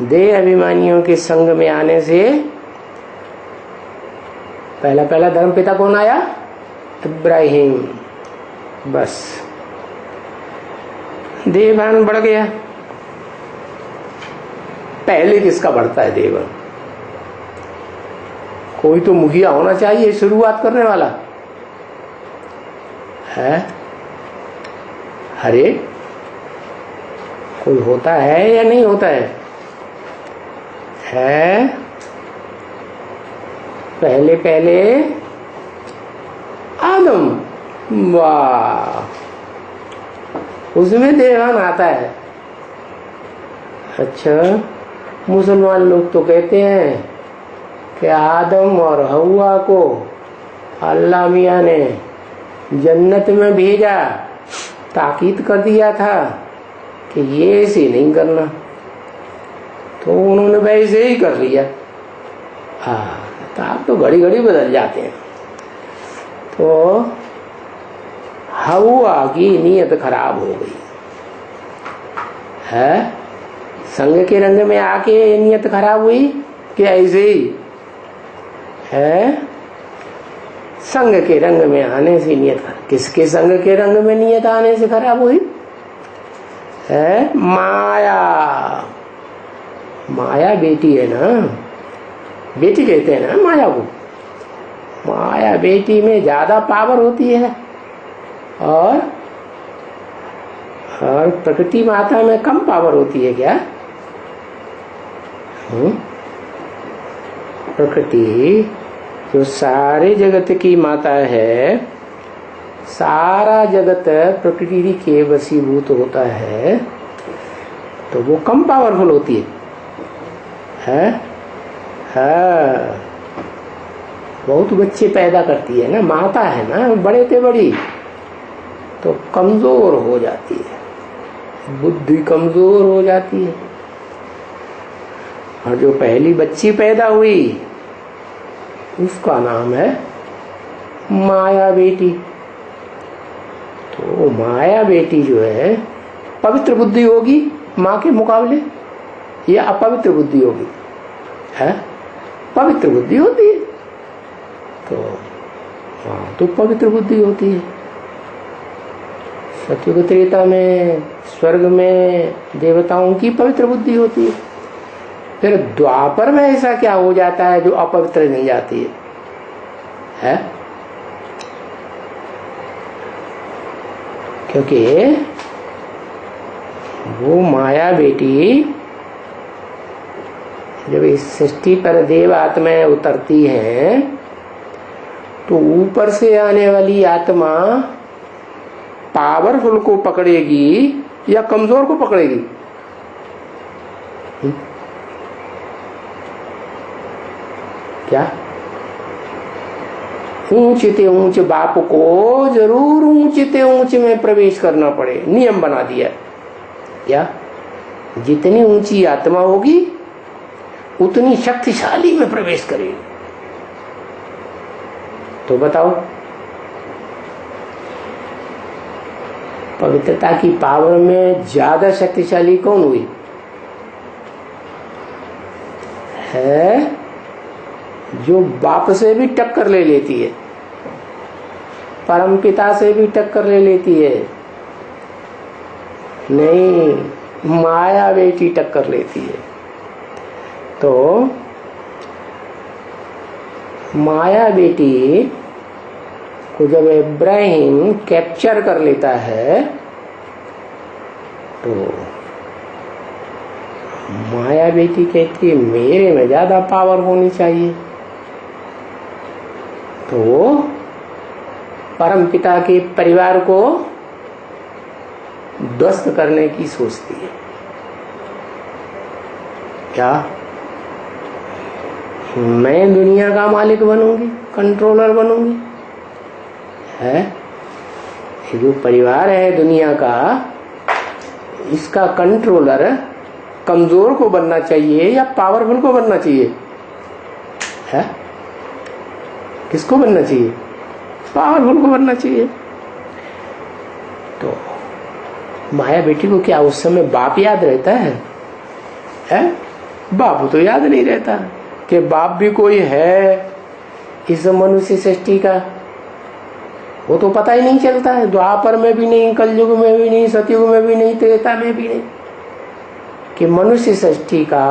देह अभिमानियों के संग में आने से पहला पहला धर्म पिता कौन आया? इब्राहिम। बस देहभान बढ़ गया। पहले किसका बढ़ता है देहभान? कोई तो मुखिया होना चाहिए शुरुआत करने वाला है। अरे कोई होता है या नहीं होता है? पहले पहले आदम। वाह, उसमें देहभान आता है। अच्छा, मुसलमान लोग तो कहते हैं कि आदम और हव्वा को अल्लाह मियाँ ने जन्नत में भेजा, ताकीद कर दिया था कि ये ऐसे नहीं करना, तो उन्होंने वैसे ही कर लिया। हाँ, तो आप तो घड़ी घड़ी बदल जाते हैं। तो हव्वा की नीयत खराब हो गई है। संग के रंग में आके नीयत खराब हुई कि ऐसे ही है? संग के रंग में आने से नीयत खराब। किसके संग के रंग में नीयत आने से खराब हुई है? माया। माया बेटी है ना, बेटी कहते हैं ना माया को। माया बेटी में ज्यादा पावर होती है और प्रकृति माता में कम पावर होती है क्या? प्रकृति जो सारे जगत की माता है, सारा जगत प्रकृति के वशीभूत होता है, तो वो कम पावरफुल होती है? हाँ, बहुत बच्चे पैदा करती है ना, माता है ना, बड़े से बड़ी, तो कमजोर हो जाती है, बुद्धि कमजोर हो जाती है। और जो पहली बच्ची पैदा हुई उसका नाम है माया बेटी। तो माया बेटी जो है पवित्र बुद्धि होगी माँ के मुकाबले या अपवित्र बुद्धि होगी? है, पवित्र बुद्धि होती है। तो हाँ, तो पवित्र बुद्धि होती है। सतयुग त्रेता में स्वर्ग में देवताओं की पवित्र बुद्धि होती है। फिर द्वापर में ऐसा क्या हो जाता है जो अपवित्र नहीं जाती है? क्योंकि वो माया बेटी जब इस सृष्टि पर देव आत्माएं उतरती हैं तो ऊपर से आने वाली आत्मा पावरफुल को पकड़ेगी या कमजोर को पकड़ेगी? क्या? ऊंच ते ऊंच बाप को जरूर ऊंच ते ऊंच में प्रवेश करना पड़े, नियम बना दिया। क्या? जितनी ऊंची आत्मा होगी उतनी शक्तिशाली में प्रवेश करेगी। तो बताओ, पवित्रता की पावर में ज्यादा शक्तिशाली कौन हुई है? जो बाप से भी टक्कर ले लेती है, परम पिता से भी टक्कर ले लेती है। नहीं, माया बेटी टक्कर लेती है। तो माया बेटी को जब इब्राहिम कैप्चर कर लेता है तो माया बेटी कहती है मेरे में ज्यादा पावर होनी चाहिए। तो वो परम पिता के परिवार को ध्वस्त करने की सोचती है। क्या? मैं दुनिया का मालिक बनूंगी, कंट्रोलर बनूंगी? है, ये जो परिवार है दुनिया का, इसका कंट्रोलर कमजोर को बनना चाहिए या पावरफुल को बनना चाहिए? है, किसको बनना चाहिए? पावरफुल को बनना चाहिए। तो माया बेटी को क्या उस समय बाप याद रहता है? बाप तो याद नहीं रहता कि बाप भी कोई है इस मनुष्य सृष्टि का, वो तो पता ही नहीं चलता है। द्वापर में भी नहीं, कलयुग में भी नहीं, सतयुग में भी नहीं, त्रेता में भी नहीं, कि मनुष्य सृष्टि का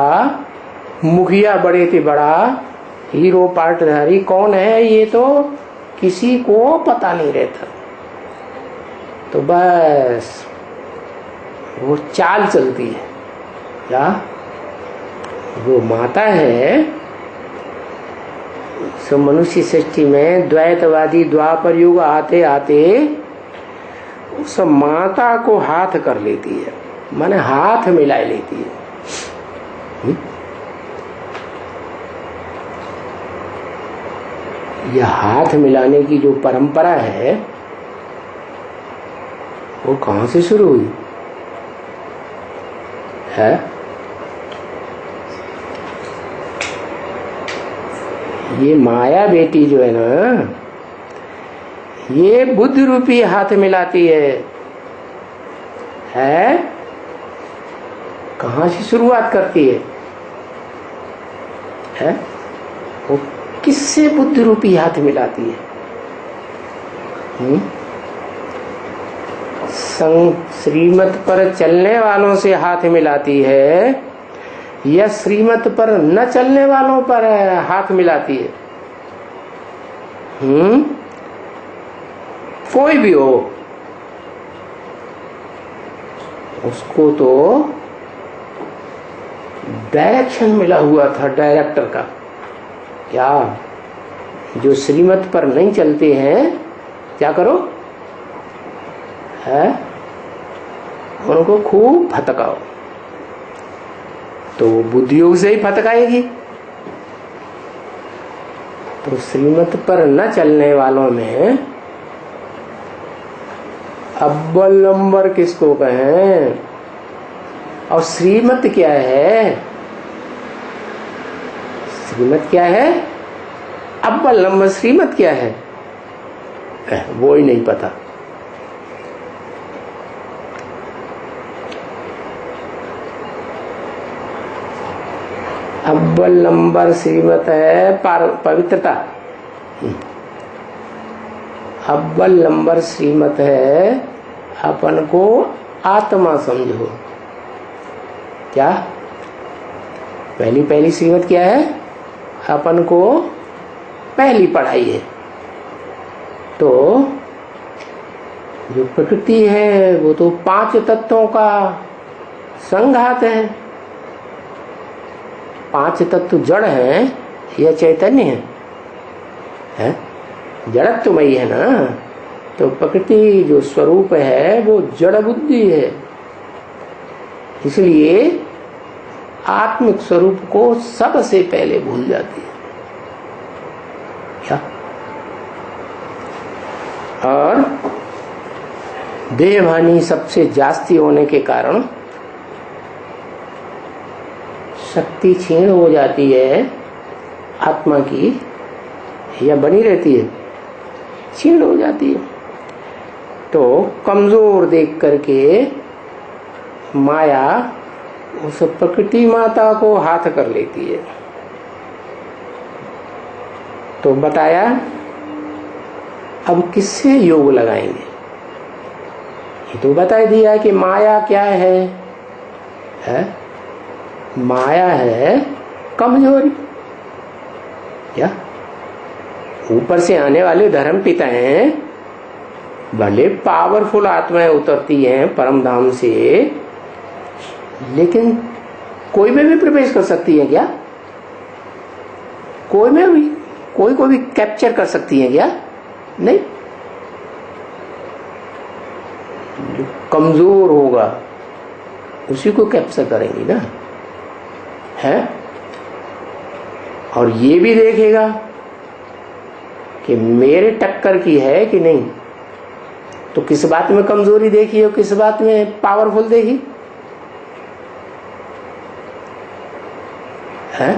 मुखिया बड़े से बड़ा हीरो पार्टधारी कौन है ये तो किसी को पता नहीं रहता। तो बस वो चाल चलती है क्या, वो माता है सो मनुष्य सृष्टि में द्वैतवादी द्वापर युग आते आते उस माता को हाथ कर लेती है, माने हाथ मिला लेती है। यह हाथ मिलाने की जो परंपरा है वो कहां से शुरू हुई है? ये माया बेटी जो है ना, ये बुद्ध रूपी हाथ मिलाती है? कहां से शुरुआत करती है? वो किससे बुद्ध रूपी हाथ मिलाती है? श्रीमत पर चलने वालों से हाथ मिलाती है या श्रीमत पर न चलने वालों पर हाथ मिलाती है? कोई भी हो उसको तो डायरेक्शन मिला हुआ था डायरेक्टर का। क्या जो श्रीमत पर नहीं चलते हैं क्या करो है, उनको खूब फटकाओ। तो बुद्धियोग से ही फटकाएगी। तो श्रीमत पर न चलने वालों में अव्वल नंबर किसको कहें? और श्रीमत क्या है? श्रीमत क्या है? अव्वल नंबर श्रीमत क्या है? वो ही नहीं पता। अव्वल नंबर श्रीमत है पवित्रता। अव्वल नंबर श्रीमत है अपन को आत्मा समझो। क्या पहली श्रीमत क्या है? अपन को पहली पढ़ाई है। तो जो प्रकृति है वो तो 5 तत्वों का संघात है। 5 तत्व जड़ है या चैतन्य है? जड़त्वमयी है ना। तो प्रकृति जो स्वरूप है वो जड़ बुद्धि है, इसलिए आत्मिक स्वरूप को सबसे पहले भूल जाती है। क्या? और देहभानी सबसे जास्ती होने के कारण शक्ति क्षीण हो जाती है आत्मा की, या बनी रहती है? क्षीण हो जाती है। तो कमजोर देख करके माया उस प्रकृति माता को हाथ कर लेती है। तो बताया अब किससे योग लगाएंगे? ये तो बता दिया कि माया क्या है? माया है कमजोरी। क्या ऊपर से आने वाले धर्म पिता हैं, भले पावरफुल आत्माएं उतरती हैं परम धाम से, लेकिन कोई में भी प्रवेश कर सकती है क्या? कोई में भी, कोई को भी कैप्चर कर सकती है क्या? नहीं। जो कमजोर होगा उसी को कैप्चर करेंगी ना, है? और ये भी देखेगा कि मेरे टक्कर की है कि नहीं। तो किस बात में कमजोरी देखी और किस बात में पावरफुल देखी है?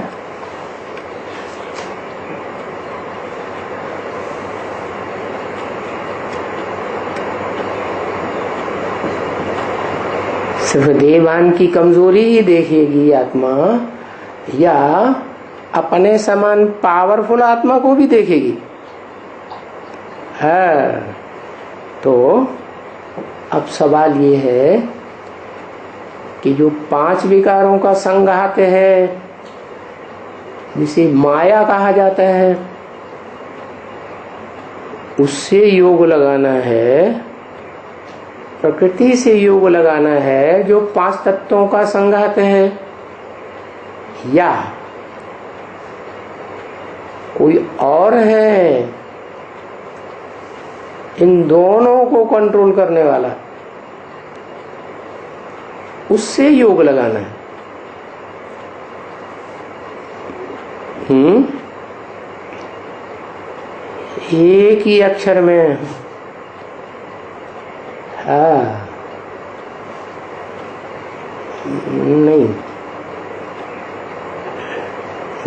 सिर्फ देवान की कमजोरी ही देखेगी आत्मा, या अपने समान पावरफुल आत्मा को भी देखेगी? है। तो अब सवाल ये है कि जो 5 विकारों का संघात है, जिसे माया कहा जाता है, उससे योग लगाना है, प्रकृति से योग लगाना है जो 5 तत्वों का संघात है, या कोई और है इन दोनों को कंट्रोल करने वाला, उससे योग लगाना है। एक ही अक्षर में। हाँ, नहीं,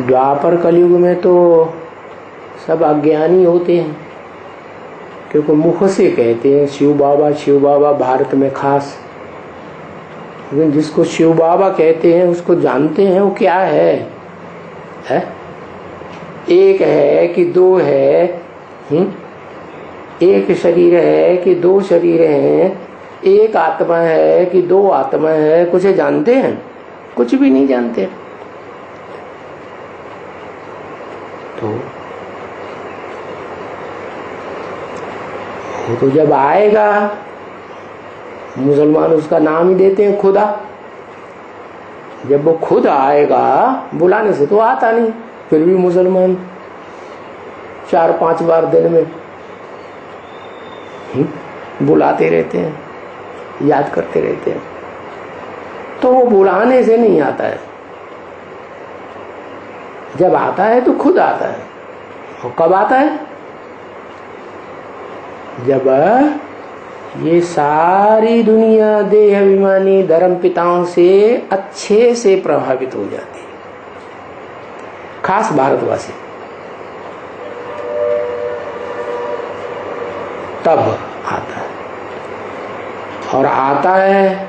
द्वापर कलयुग में तो सब अज्ञानी होते हैं, क्योंकि मुख से कहते हैं शिव बाबा भारत में खास। लेकिन जिसको शिव बाबा कहते हैं उसको जानते हैं वो क्या है? एक है कि दो है? एक शरीर है कि 2 शरीर हैं? एक आत्मा है कि 2 आत्मा है? कुछ जानते हैं? कुछ भी नहीं जानते। तो वो तो जब आएगा, मुसलमान उसका नाम ही देते हैं खुदा। जब वो खुद आएगा, बुलाने से तो आता नहीं, फिर भी मुसलमान 4-5 बार दिन में बुलाते रहते हैं, याद करते रहते हैं। तो वो बुलाने से नहीं आता है, जब आता है तो खुद आता है। और कब आता है? जब ये सारी दुनिया देह अभिमानी धर्म पिताओं से अच्छे से प्रभावित हो जाती है, खास भारतवासी, तब आता है। और आता है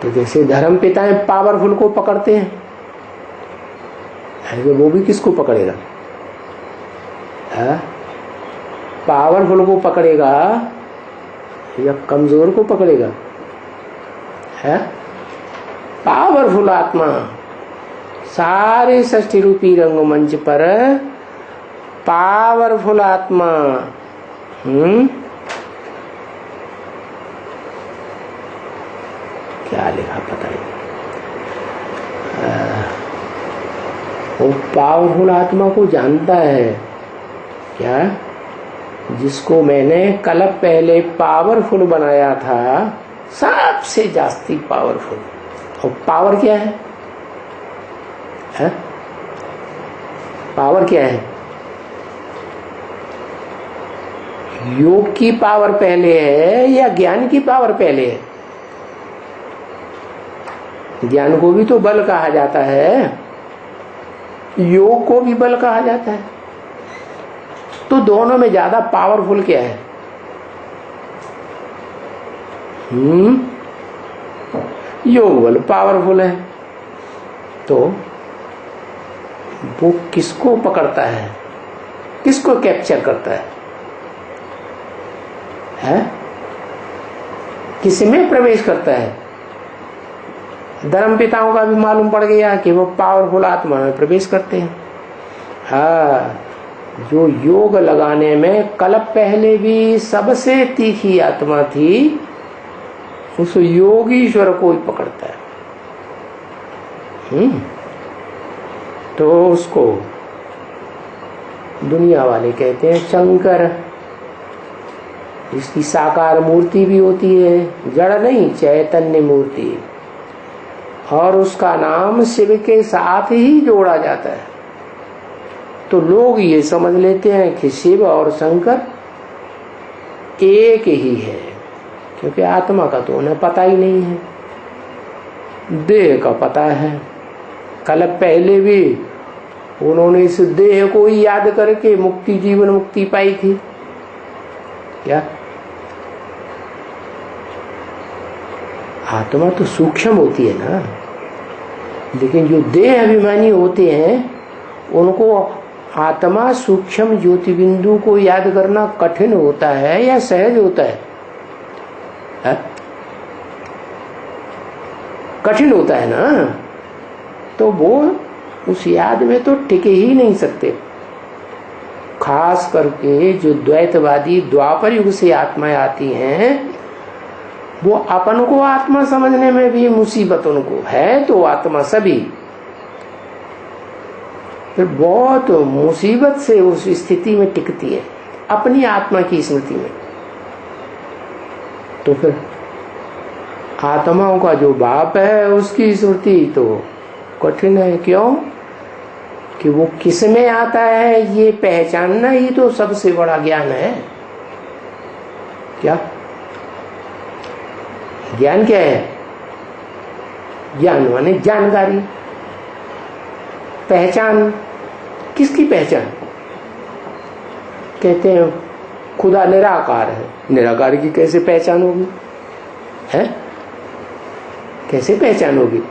तो जैसे धर्म पिताएं पावरफुल को पकड़ते हैं, ऐसे वो भी किसको पकड़ेगा? पावरफुल को पकड़ेगा या कमजोर को पकड़ेगा? पावरफुल आत्मा सारे षष्ठी रूपी रंगमंच पर पावरफुल आत्मा क्या लिखा पता नहीं। वो पावरफुल आत्मा को जानता है क्या? जिसको मैंने कल पहले पावरफुल बनाया था, सबसे जास्ती पावरफुल। और पावर क्या है? पावर क्या है? योग की पावर पहले है या ज्ञान की पावर पहले है? ज्ञान को भी तो बल कहा जाता है, योग को भी बल कहा जाता है। तो दोनों में ज्यादा पावरफुल क्या है? योग बल पावरफुल है। तो वो किसको पकड़ता है, किसको कैप्चर करता है? किसमें प्रवेश करता है? धर्म पिताओं का भी मालूम पड़ गया कि वो पावरफुल आत्मा में प्रवेश करते हैं। हाँ, जो योग लगाने में कल पहले भी सबसे तीखी आत्मा थी, उस योगीश्वर को ही पकड़ता है। तो उसको दुनिया वाले कहते हैं शंकर। इसकी साकार मूर्ति भी होती है, जड़ नहीं, चैतन्य मूर्ति, और उसका नाम शिव के साथ ही जोड़ा जाता है। तो लोग ये समझ लेते हैं कि शिव और शंकर एक ही है, क्योंकि आत्मा का तो उन्हें पता ही नहीं है, देह का पता है। कल पहले भी उन्होंने इस देह को ही याद करके मुक्ति, जीवन मुक्ति पाई थी क्या? आत्मा तो सूक्ष्म होती है ना, लेकिन जो देह अभिमानी होते हैं उनको आत्मा सूक्ष्म ज्योति बिंदु को याद करना कठिन होता है या सहज होता है? कठिन होता है ना, तो वो उस याद में तो टिके ही नहीं सकते। खास करके जो द्वैतवादी द्वापर युग से आत्माएं आती हैं, वो अपन को आत्मा समझने में भी मुसीबत उनको है, तो आत्मा सभी फिर बहुत मुसीबत से उस स्थिति में टिकती है, अपनी आत्मा की स्मृति में। तो फिर आत्माओं का जो बाप है उसकी स्मृति तो कठिन है। क्यों? कि वो किस में आता है ये पहचानना ही तो सबसे बड़ा ज्ञान है। क्या ज्ञान क्या है? ज्ञान माने जानकारी, पहचान। किसकी पहचान? कहते हैं खुदा निराकार है, निराकार की कैसे पहचान होगी? है कैसे पहचान होगी?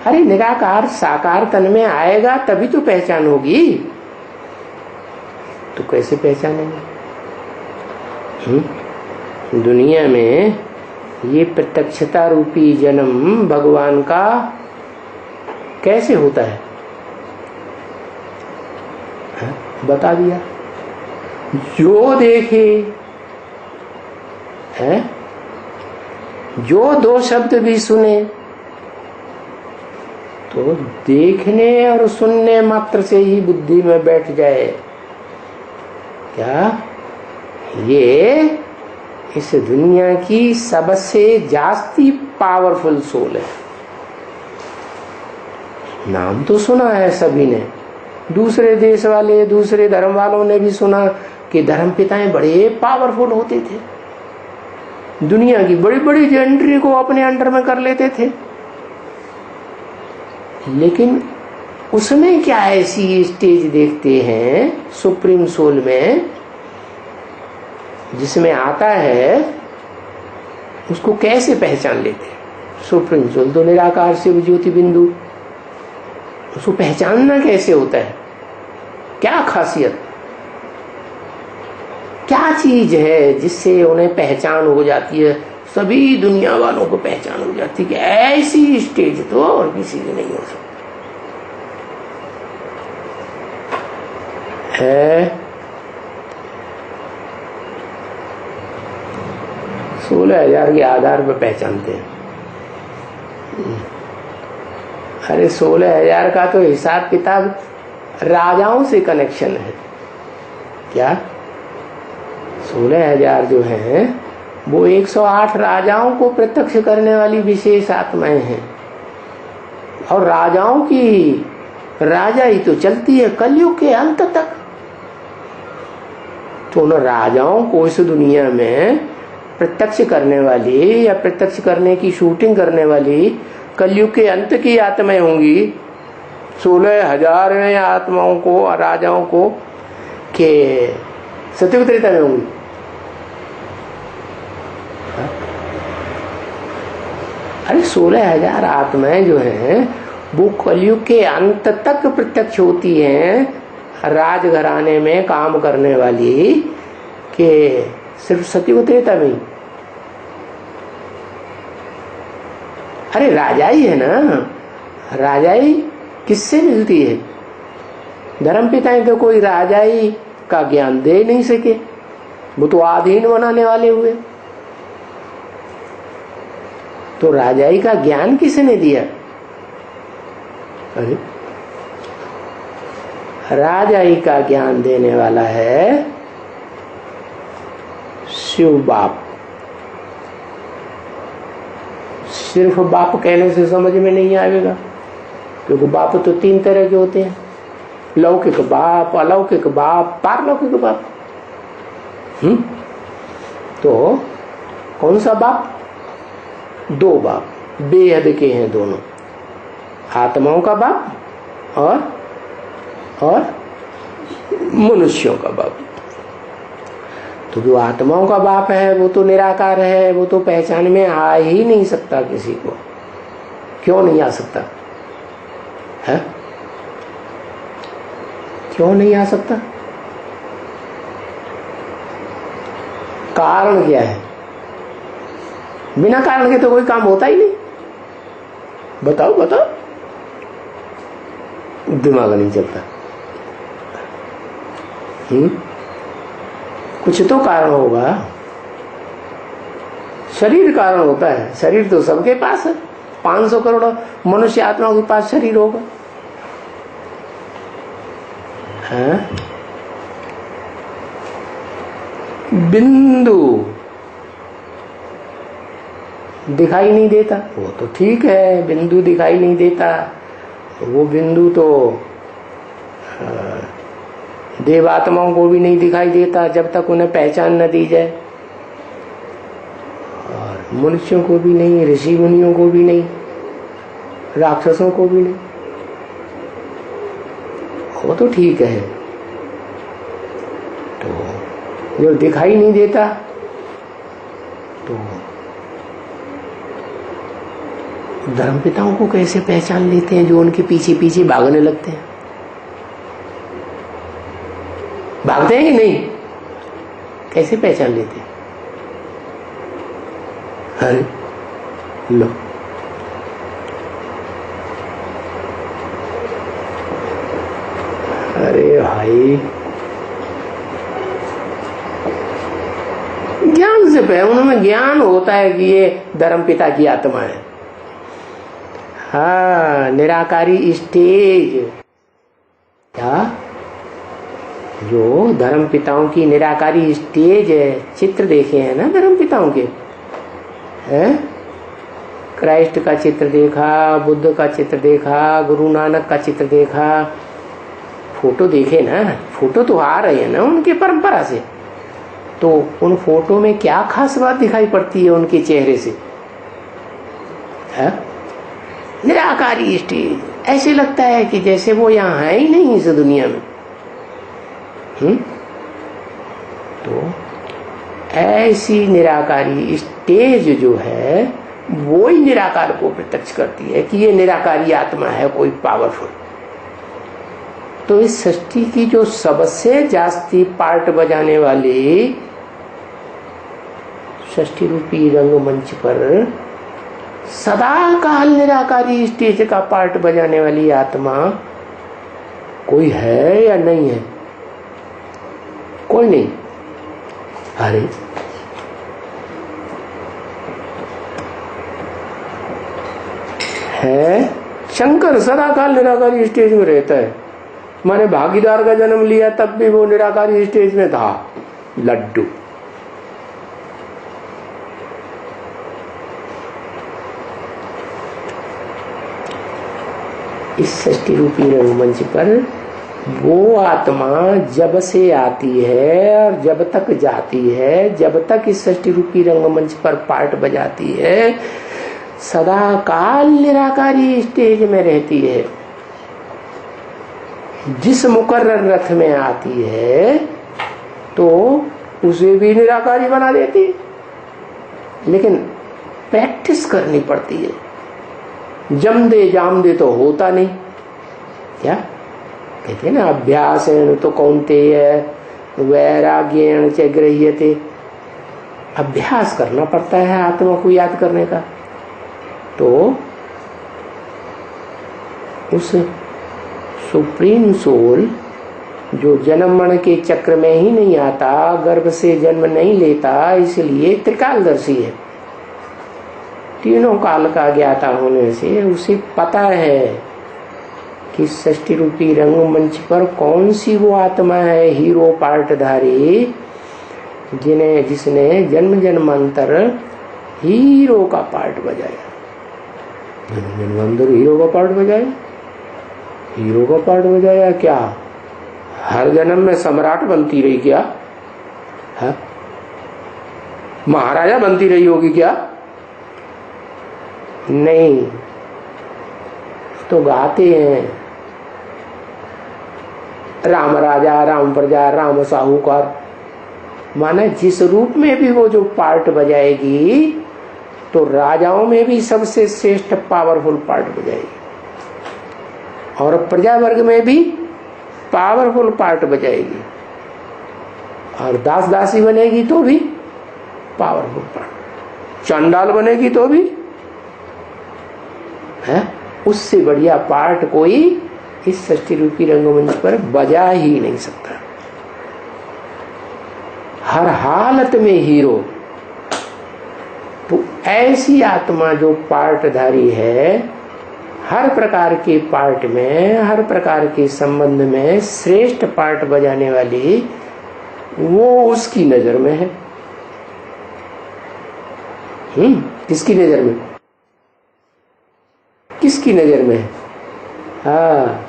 अरे निराकार साकार तन में आएगा तभी तो पहचान होगी, तो कैसे पहचानेंगे? दुनिया में ये प्रत्यक्षता रूपी जन्म भगवान का कैसे होता है? बता दिया। जो देखे है, जो दो शब्द भी सुने, तो देखने और सुनने मात्र से ही बुद्धि में बैठ जाए क्या ये इस दुनिया की सबसे जास्ती पावरफुल सोल है। नाम तो सुना है सभी ने, दूसरे देश वाले दूसरे धर्म वालों ने भी सुना कि धर्म पिताएं बड़े पावरफुल होते थे, दुनिया की बड़ी बड़ी कंट्री को अपने अंडर में कर लेते थे। लेकिन उसमें क्या ऐसी स्टेज देखते हैं सुप्रीम सोल में, जिसमें आता है उसको कैसे पहचान लेते हैं? सुप्रीम सोल तो निराकार शिव ज्योति बिंदु, उसको पहचानना कैसे होता है? क्या खासियत, क्या चीज है जिससे उन्हें पहचान हो जाती है? सभी दुनिया वालों को पहचान हो जाती है कि ऐसी स्टेज तो और किसी की नहीं हो सकती है। 16,000 के आधार पर पहचानते हैं। अरे 16,000 का तो हिसाब किताब राजाओं से कनेक्शन है। क्या 16,000 जो हैं वो 108 राजाओं को प्रत्यक्ष करने वाली विशेष आत्माएं हैं, और राजाओं की राजाई तो चलती है कलयुग के अंत तक। तो उन राजाओं को इस दुनिया में प्रत्यक्ष करने वाली या प्रत्यक्ष करने की शूटिंग करने वाली कलयुग के अंत की आत्माएं होंगी। 16,000 आत्माओं को राजाओं को के सत्युग त्रेता में होंगी। अरे 16,000 आत्माएं जो हैं वो कलयुग के अंत तक प्रत्यक्ष होती हैं, राजघराने में काम करने वाली, के सिर्फ सत्युग त्रेता में। अरे राजाई है ना, राजाई किससे मिलती है? धर्म पिताएं तो कोई राजाई का ज्ञान दे नहीं सके, वो तो आधीन बनाने वाले हुए। तो राजाई का ज्ञान किसने दिया? अरे राजाई का ज्ञान देने वाला है शिव बाप। सिर्फ बाप कहने से समझ में नहीं आएगा, क्योंकि बाप तो 3 तरह के होते हैं, लौकिक बाप, अलौकिक बाप, पारलौकिक बाप। तो कौन सा बाप? 2 बाप, बेहद के हैं दोनों, आत्माओं का बाप और मनुष्यों का बाप। तो जो आत्माओं का बाप है वो तो निराकार है, वो तो पहचान में आ ही नहीं सकता किसी को। क्यों नहीं आ सकता? है? क्यों नहीं आ सकता? कारण क्या है? बिना कारण के तो कोई काम होता ही नहीं। बताओ बताओ, दिमाग नहीं चलता। कुछ तो कारण होगा। शरीर कारण होता है, शरीर तो सबके पास है। 500 करोड़ मनुष्य आत्माओं के पास शरीर होगा। बिंदु दिखाई नहीं देता, वो तो ठीक है, बिंदु दिखाई नहीं देता। वो बिंदु तो देवात्माओं को भी नहीं दिखाई देता जब तक उन्हें पहचान न दी जाए, और मनुष्यों को भी नहीं, ऋषि मुनियों को भी नहीं, राक्षसों को भी नहीं। वो तो ठीक है। तो जो दिखाई नहीं देता तो धर्मपिताओं को कैसे पहचान लेते हैं जो उनके पीछे पीछे भागने लगते हैं? भागते हैं कि नहीं? कैसे पहचान लेते हैं? अरे लो, अरे भाई, ज्ञान से पहले उनमें ज्ञान होता है कि ये धर्मपिता की आत्मा है। हाँ, निराकारी स्टेज। क्या? जो धर्मपिताओं की निराकारी स्टेज है, चित्र देखे हैं ना धर्मपिताओं के? हैं? क्राइस्ट का चित्र देखा, बुद्ध का चित्र देखा, गुरु नानक का चित्र देखा, फोटो देखे ना? फोटो तो आ रहे हैं ना उनके परंपरा से। तो उन फोटो में क्या खास बात दिखाई पड़ती है उनके चेहरे से? है? निराकारी स्टेज। ऐसे लगता है कि जैसे वो यहाँ है ही नहीं इस दुनिया में। तो ऐसी निराकारी स्टेज जो है वो ही निराकार को प्रत्यक्ष करती है कि ये निराकारी आत्मा है कोई पावरफुल। तो इस सृष्टि की जो सबसे जास्ती पार्ट बजाने वाली सृष्टि रूपी रंगमंच पर सदा काल निराकारी स्टेज का पार्ट बजाने वाली आत्मा कोई है या नहीं है? कोई नहीं। अरे है, शंकर सदा काल निराकारी स्टेज में रहता है। माने भागीदार का जन्म लिया तब भी वो निराकारी स्टेज में था। लड्डू इस सृष्टि रूपी रंगमंच पर वो आत्मा जब से आती है और जब तक जाती है, जब तक इस सृष्टि रूपी रंगमंच पर पार्ट बजाती है, सदा काल निराकारी स्टेज में रहती है। जिस मुकर्रर रथ में आती है तो उसे भी निराकारी बना देती है, लेकिन प्रैक्टिस करनी पड़ती है। जम दे जाम दे तो होता नहीं। क्या कहते हैं ना, अभ्यास तो कौन्तेय वैराग्येण च गृह्यते। अभ्यास करना पड़ता है आत्मा को याद करने का। तो उस सुप्रीम सोल जो जन्म मरण के चक्र में ही नहीं आता, गर्भ से जन्म नहीं लेता, इसलिए त्रिकालदर्शी है। तीनों काल का ज्ञाता होने से उसे पता है कि सृष्टि रूपी रंगमंच पर कौन सी वो आत्मा है हीरो पार्टधारी, जिसने जन्म जन्मांतर हीरो का पार्ट बजाया। जन्म जन्मांतर हीरो का पार्ट बजाया। हीरो का पार्ट बजाया क्या? हर जन्म में सम्राट बनती रही क्या? है? महाराजा बनती रही होगी क्या? नहीं, तो गाते हैं राम राजा, राम प्रजा, राम साहूकार। माना जिस रूप में भी वो जो पार्ट बजाएगी तो राजाओं में भी सबसे श्रेष्ठ पावरफुल पार्ट बजाएगी, और प्रजा वर्ग में भी पावरफुल पार्ट बजाएगी, और दास दासी बनेगी तो भी पावरफुल पार्ट, चंडाल बनेगी तो भी है, उससे बढ़िया पार्ट कोई इस सृष्टि रूपी रंगमंच पर बजा ही नहीं सकता। हर हालत में हीरो। तो ऐसी आत्मा जो पार्टधारी है, हर प्रकार के पार्ट में, हर प्रकार के संबंध में श्रेष्ठ पार्ट बजाने वाली, वो उसकी नजर में है। किसकी नजर में? किसकी नजर में है? हाँ,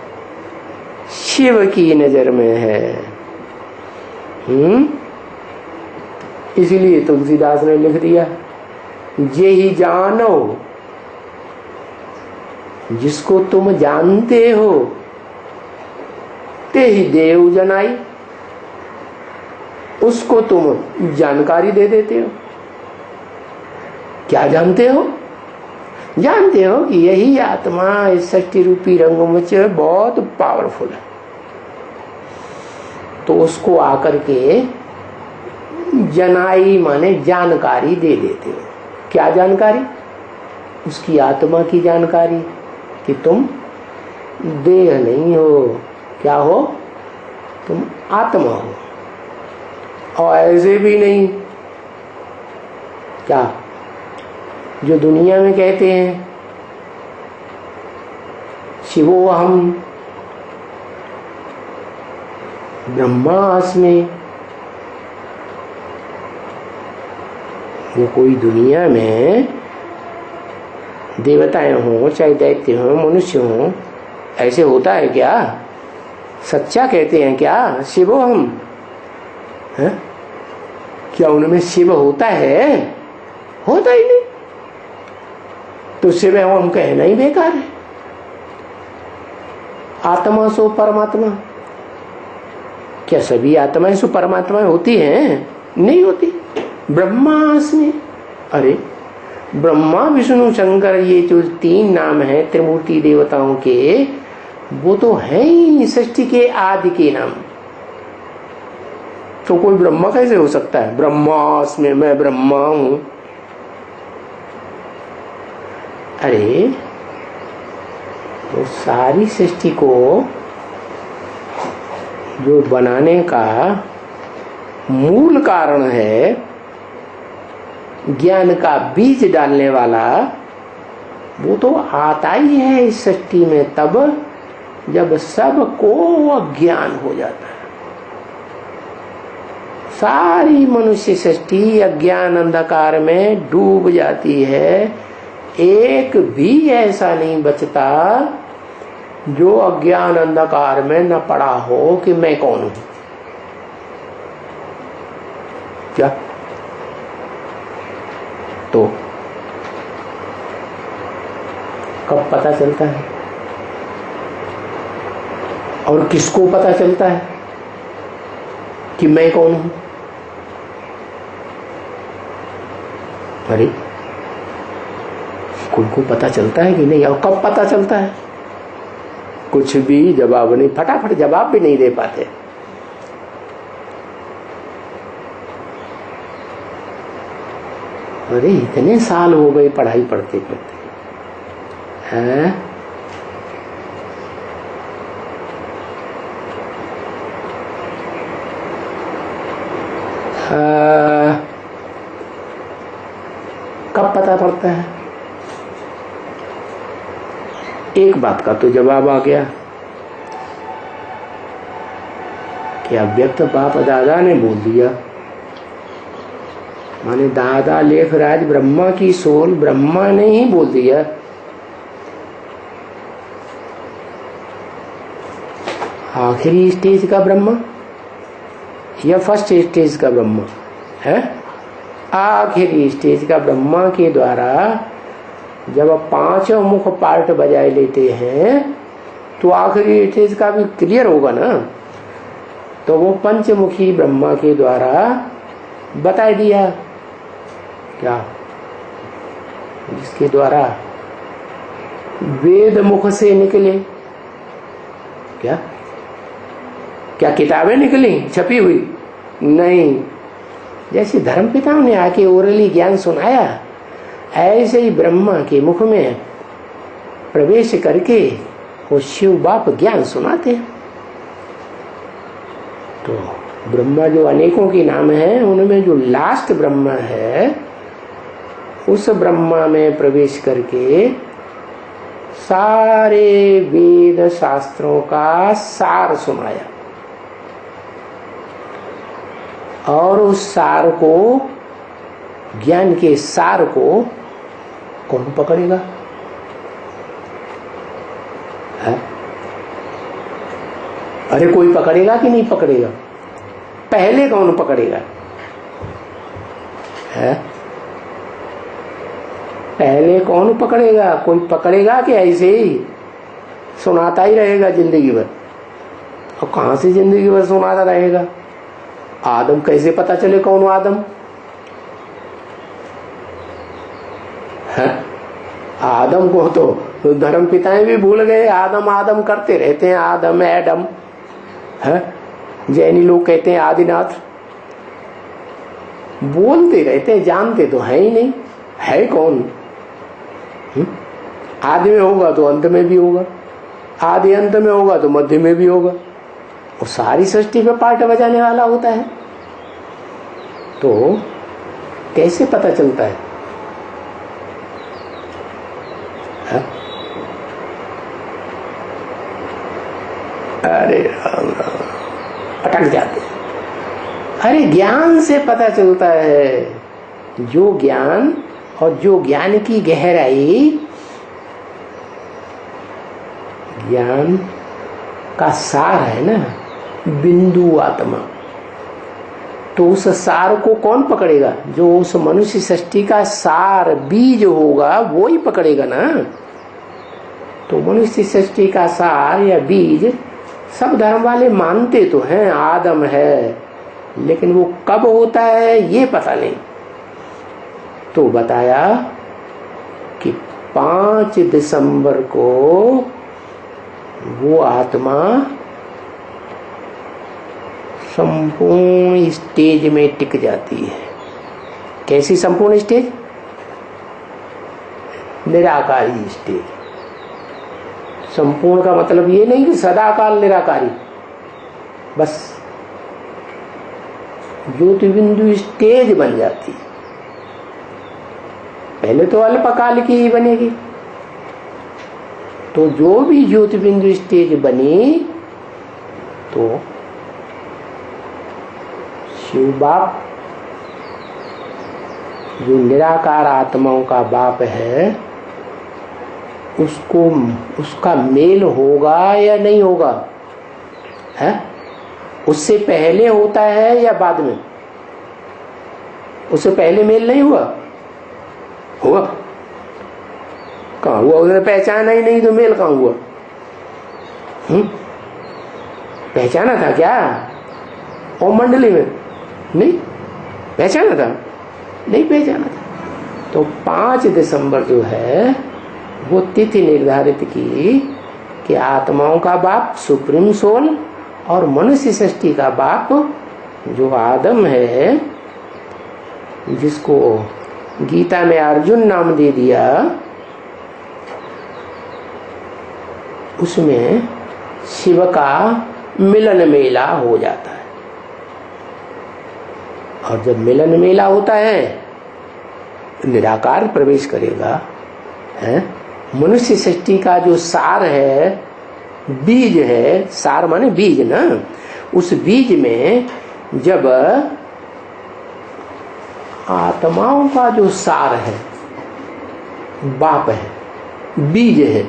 शिव की नजर में है। इसीलिए तुलसीदास ने लिख दिया, ये ही जानो जिसको तुम जानते हो, ते ही देव जनाई। उसको तुम जानकारी दे देते हो। क्या जानते हो? जानते हो कि यही आत्मा इस सृष्टि रूपी रंगमंच बहुत पावरफुल है, तो उसको आकर के जनाई माने जानकारी दे देते हो। क्या जानकारी? उसकी आत्मा की जानकारी कि तुम देह नहीं हो। क्या हो? तुम आत्मा हो, और ऐसे भी नहीं। क्या जो दुनिया में कहते हैं शिवोहम ब्रह्मास्मि, वो कोई दुनिया में देवताएं हो चाहे दैत्य हो मनुष्य हो, ऐसे होता है क्या? सच्चा कहते हैं क्या शिवोहम? क्या उनमें शिव होता है? होता ही नहीं। तो शिव हम कहना ही बेकार है। आत्मा सो परमात्मा। क्या सभी आत्माएं सो परमात्मा होती हैं? नहीं होती। ब्रह्मास्मि, अरे ब्रह्मा विष्णु शंकर, ये जो तीन नाम है त्रिमूर्ति देवताओं के, वो तो है ही सृष्टि के आदि के नाम। तो कोई ब्रह्मा कैसे हो सकता है? ब्रह्मास्मि, मैं ब्रह्मा हूं। अरे तो सारी सृष्टि को जो बनाने का मूल कारण है, ज्ञान का बीज डालने वाला, वो तो आता ही है इस सृष्टि में तब जब सबको अज्ञान हो जाता है। सारी मनुष्य सृष्टि अज्ञान अंधकार में डूब जाती है। एक भी ऐसा नहीं बचता जो अज्ञान अंधकार में न पड़ा हो कि मैं कौन हूं। क्या? तो कब पता चलता है? और किसको पता चलता है कि मैं कौन हूं? अरे कोई को पता चलता है कि नहीं? और कब पता चलता है? कुछ भी जवाब नहीं, फटाफट जवाब भी नहीं दे पाते। अरे इतने साल हो गए पढ़ाई पढ़ते पढ़ते हैं। कब पता पड़ता है? एक बात का तो जवाब आ गया कि अव्यक्त बाप दादा ने बोल दिया, माने दादा लेखराज ब्रह्मा की सोल ब्रह्मा ने ही बोल दिया। आखिरी स्टेज का ब्रह्मा या फर्स्ट स्टेज का ब्रह्मा है? आखिरी स्टेज का ब्रह्मा के द्वारा जब पांचों मुख पार्ट बजाए लेते हैं तो आखिरी स्टेज का भी क्लियर होगा ना। तो वो पंचमुखी ब्रह्मा के द्वारा बता दिया क्या, जिसके द्वारा वेद मुख से निकले क्या क्या किताबें निकली छपी हुई? नहीं। जैसे धर्म पिताओं ने आके ओरली ज्ञान सुनाया, ऐसे ही ब्रह्मा के मुख में प्रवेश करके वो शिव बाप ज्ञान सुनाते हैं। तो ब्रह्मा जो अनेकों के नाम है, उनमें जो लास्ट ब्रह्मा है, उस ब्रह्मा में प्रवेश करके सारे वेद शास्त्रों का सार सुनाया। और उस सार को, ज्ञान के सार को कौन पकड़ेगा? है? अरे कोई पकड़ेगा कि नहीं पकड़ेगा? पहले कौन पकड़ेगा? है? पहले कौन पकड़ेगा? कोई पकड़ेगा कि ऐसे ही सुनाता ही रहेगा जिंदगी भर? और कहां से जिंदगी भर सुनाता रहेगा? आदम कैसे पता चले कौन आदम है? आदम को तो धर्म पिताएं भी भूल गए। आदम आदम करते रहते हैं, आदम एडम है। जैनी लोग कहते हैं आदिनाथ, बोलते रहते हैं, जानते तो है ही नहीं है कौन। आदि में होगा तो अंत में भी होगा, आदि अंत में होगा तो मध्य में भी होगा। वो सारी सृष्टि पे पार्ट बजाने वाला होता है। तो कैसे पता चलता है? अरे अटक जाते। अरे ज्ञान से पता चलता है। जो ज्ञान और जो ज्ञान की गहराई, ज्ञान का सार है ना, बिंदु आत्मा, तो उस सार को कौन पकड़ेगा? जो उस मनुष्य सृष्टि का सार बीज होगा वो ही पकड़ेगा ना। तो मनुष्य सृष्टि का सार या बीज सब धर्म वाले मानते तो हैं आदम है, लेकिन वो कब होता है ये पता नहीं। तो बताया कि 5 दिसंबर को वो आत्मा संपूर्ण स्टेज में टिक जाती है। कैसी संपूर्ण स्टेज? निराकारी स्टेज। संपूर्ण का मतलब ये नहीं कि सदाकाल निराकारी, बस ज्योति बिंदु स्टेज बन जाती है। पहले तो अल्पकाल की ही बनेगी। तो जो भी ज्योति बिंदु स्टेज बनी, तो शिव बाप जो निराकार आत्माओं का बाप है, उसको उसका मेल होगा या नहीं होगा? है? उससे पहले होता है या बाद में? उससे पहले मेल नहीं हुआ? हुआ? कहाँ हुआ? उसने पहचाना ही नहीं तो मेल कहाँ हुआ? पहचाना था क्या ओ मंडली में? नहीं पहचाना था, नहीं पहचाना था। तो 5 दिसंबर जो है वो तिथि निर्धारित की कि आत्माओं का बाप सुप्रीम सोल और मनुष्य सृष्टि का बाप जो आदम है, जिसको गीता में अर्जुन नाम दे दिया, उसमें शिव का मिलन मेला हो जाता है। और जब मिलन मेला होता है, निराकार प्रवेश करेगा। है? मनुष्य सृष्टि का जो सार है, बीज है, सार माने बीज ना, उस बीज में जब आत्माओं का जो सार है, बाप है, बीज है,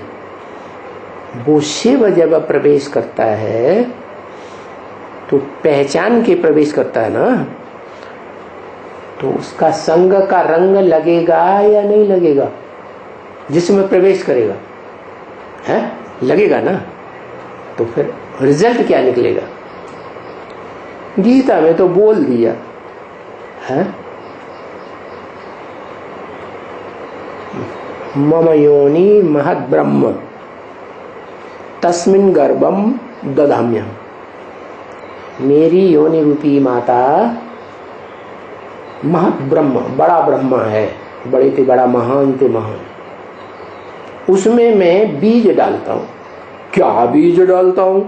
वो शिव जब प्रवेश करता है तो पहचान के प्रवेश करता है ना, तो उसका संग का रंग लगेगा या नहीं लगेगा? जिसमें प्रवेश करेगा है, लगेगा ना। तो फिर रिजल्ट क्या निकलेगा? गीता में तो बोल दिया है, मम योनि महद ब्रह्म तस्मिन् गर्भम दधाम्यहम्, मेरी योनि रूपी माता महत ब्रह्म, बड़ा ब्रह्मा है, बड़े ते बड़ा, महान ते महान, उसमें मैं बीज डालता हूं। क्या बीज डालता हूं?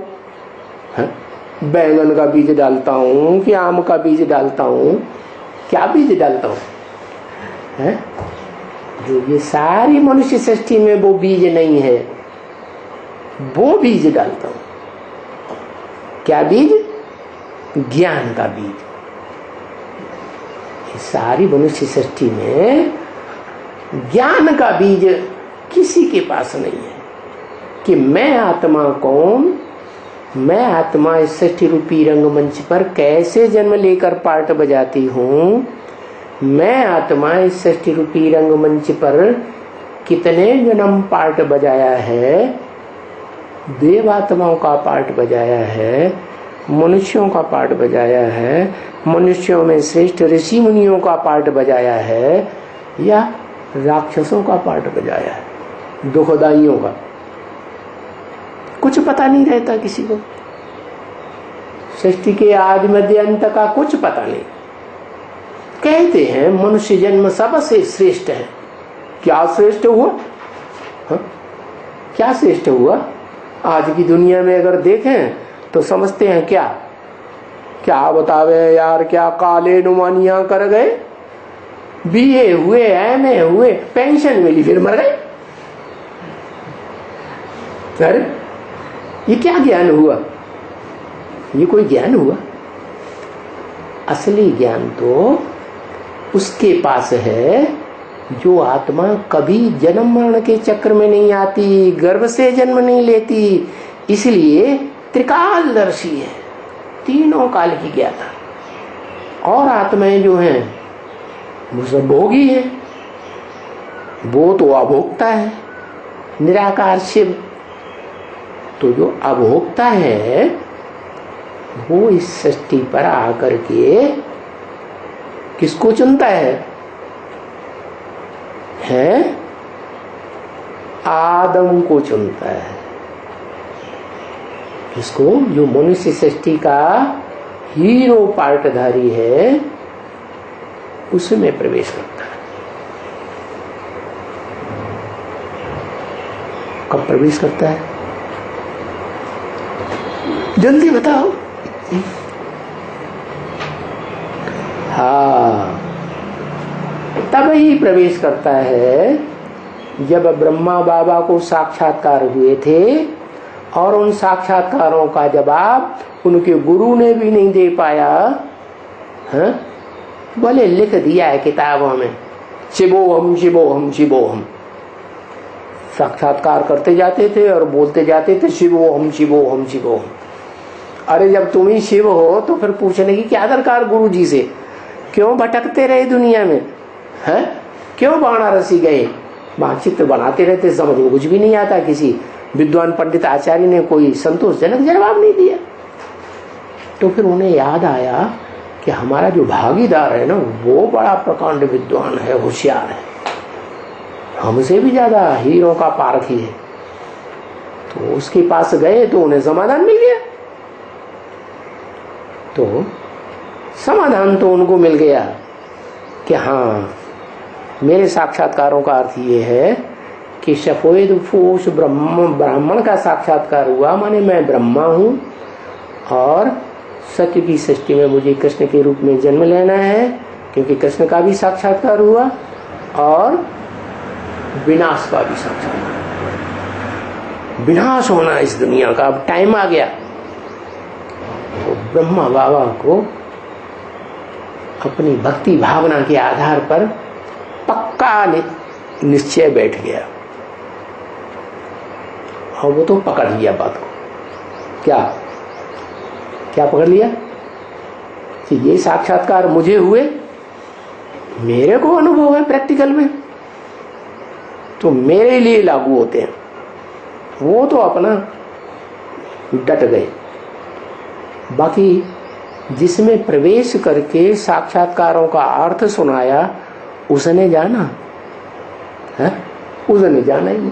बैंगन का बीज डालता हूं कि आम का बीज डालता हूं? क्या बीज डालता हूं? है जो ये सारी मनुष्य सृष्टि में वो बीज नहीं है, वो बीज डालता हूं। क्या बीज? ज्ञान का बीज। ये सारी मनुष्य सृष्टि में ज्ञान का बीज किसी के पास नहीं है कि मैं आत्मा कौन, मैं आत्मा इस सृष्टि रूपी रंगमंच पर कैसे जन्म लेकर पार्ट बजाती हूँ, मैं आत्मा इस सृष्टि रूपी रंगमंच पर कितने जन्म पार्ट बजाया है, देव आत्माओं का पार्ट बजाया है, मनुष्यों का पार्ट बजाया है, मनुष्यों में श्रेष्ठ ऋषि मुनियों का पार्ट बजाया है, या राक्षसों का पार्ट बजाया है, दुखदाइयों का। कुछ पता नहीं रहता किसी को, सृष्टि के आदि मध्य अंत का कुछ पता नहीं। कहते हैं मनुष्य जन्म सबसे श्रेष्ठ है। क्या श्रेष्ठ हुआ? क्या श्रेष्ठ हुआ? आज की दुनिया में अगर देखें तो समझते हैं क्या क्या बतावे यार, क्या काले नुमानियां कर गए, बीए हुए, एमए हुए, पेंशन मिली, फिर मर गए। अरे ये क्या ज्ञान हुआ? ये कोई ज्ञान हुआ? असली ज्ञान तो उसके पास है जो आत्मा कभी जन्म मरण के चक्र में नहीं आती, गर्भ से जन्म नहीं लेती, इसलिए त्रिकालदर्शी है, तीनों काल की ज्ञाता। और आत्माएं जो हैं वो सब भोगी है, वो तो अभोक्ता है, निराकार शिव। तो जो अभोक्ता है वो इस सृष्टि पर आकर के किसको चुनता है? आदम को चुनता है। किसको? जो मनुष्य सृष्टि का हीरो पार्टधारी है, उसमें प्रवेश करता है। कब प्रवेश करता है? जल्दी बताओ। हाँ, तब ही प्रवेश करता है जब ब्रह्मा बाबा को साक्षात्कार हुए थे और उन साक्षात्कारों का जवाब उनके गुरु ने भी नहीं दे पाया। हाँ? बोले लिख दिया है किताबों में, शिवोहम शिवोहम शिवोहम। साक्षात्कार करते जाते थे और बोलते जाते थे शिवोहम शिवोहम शिवोहम। अरे जब तुम ही शिव हो तो फिर पूछने की क्या दरकार गुरु जी से? क्यों भटकते रहे दुनिया में? हैं? क्यों वाराणसी गए? वहां चित्र बनाते रहते, समझ में कुछ भी नहीं आता। किसी विद्वान पंडित आचार्य ने कोई संतोषजनक जवाब नहीं दिया। तो फिर उन्हें याद आया कि हमारा जो भागीदार है ना, वो बड़ा प्रकांड विद्वान है, होशियार है, हमसे भी ज्यादा हीरों का पारखी है। तो उसके पास गए तो उन्हें समाधान मिल गया। तो समाधान तो उनको मिल गया कि हाँ, मेरे साक्षात्कारों का अर्थ ये है कि सफेद फूस ब्राह्मण का साक्षात्कार हुआ, माने मैं ब्रह्मा हूं और सत्य की सृष्टि में मुझे कृष्ण के रूप में जन्म लेना है, क्योंकि कृष्ण का भी साक्षात्कार हुआ और विनाश का भी साक्षात्कार। विनाश होना इस दुनिया का, अब टाइम आ गया। तो ब्रह्मा बाबा को अपनी भक्ति भावना के आधार पर पक्का निश्चय बैठ गया और वो तो पकड़ लिया बात को। क्या क्या पकड़ लिया कि ये साक्षात्कार मुझे हुए, मेरे को अनुभव है प्रैक्टिकल में, तो मेरे लिए लागू होते हैं। वो तो अपना डट गए। बाकी जिसमें प्रवेश करके साक्षात्कारों का अर्थ सुनाया उसने जाना है, उसने जाना ही नहीं।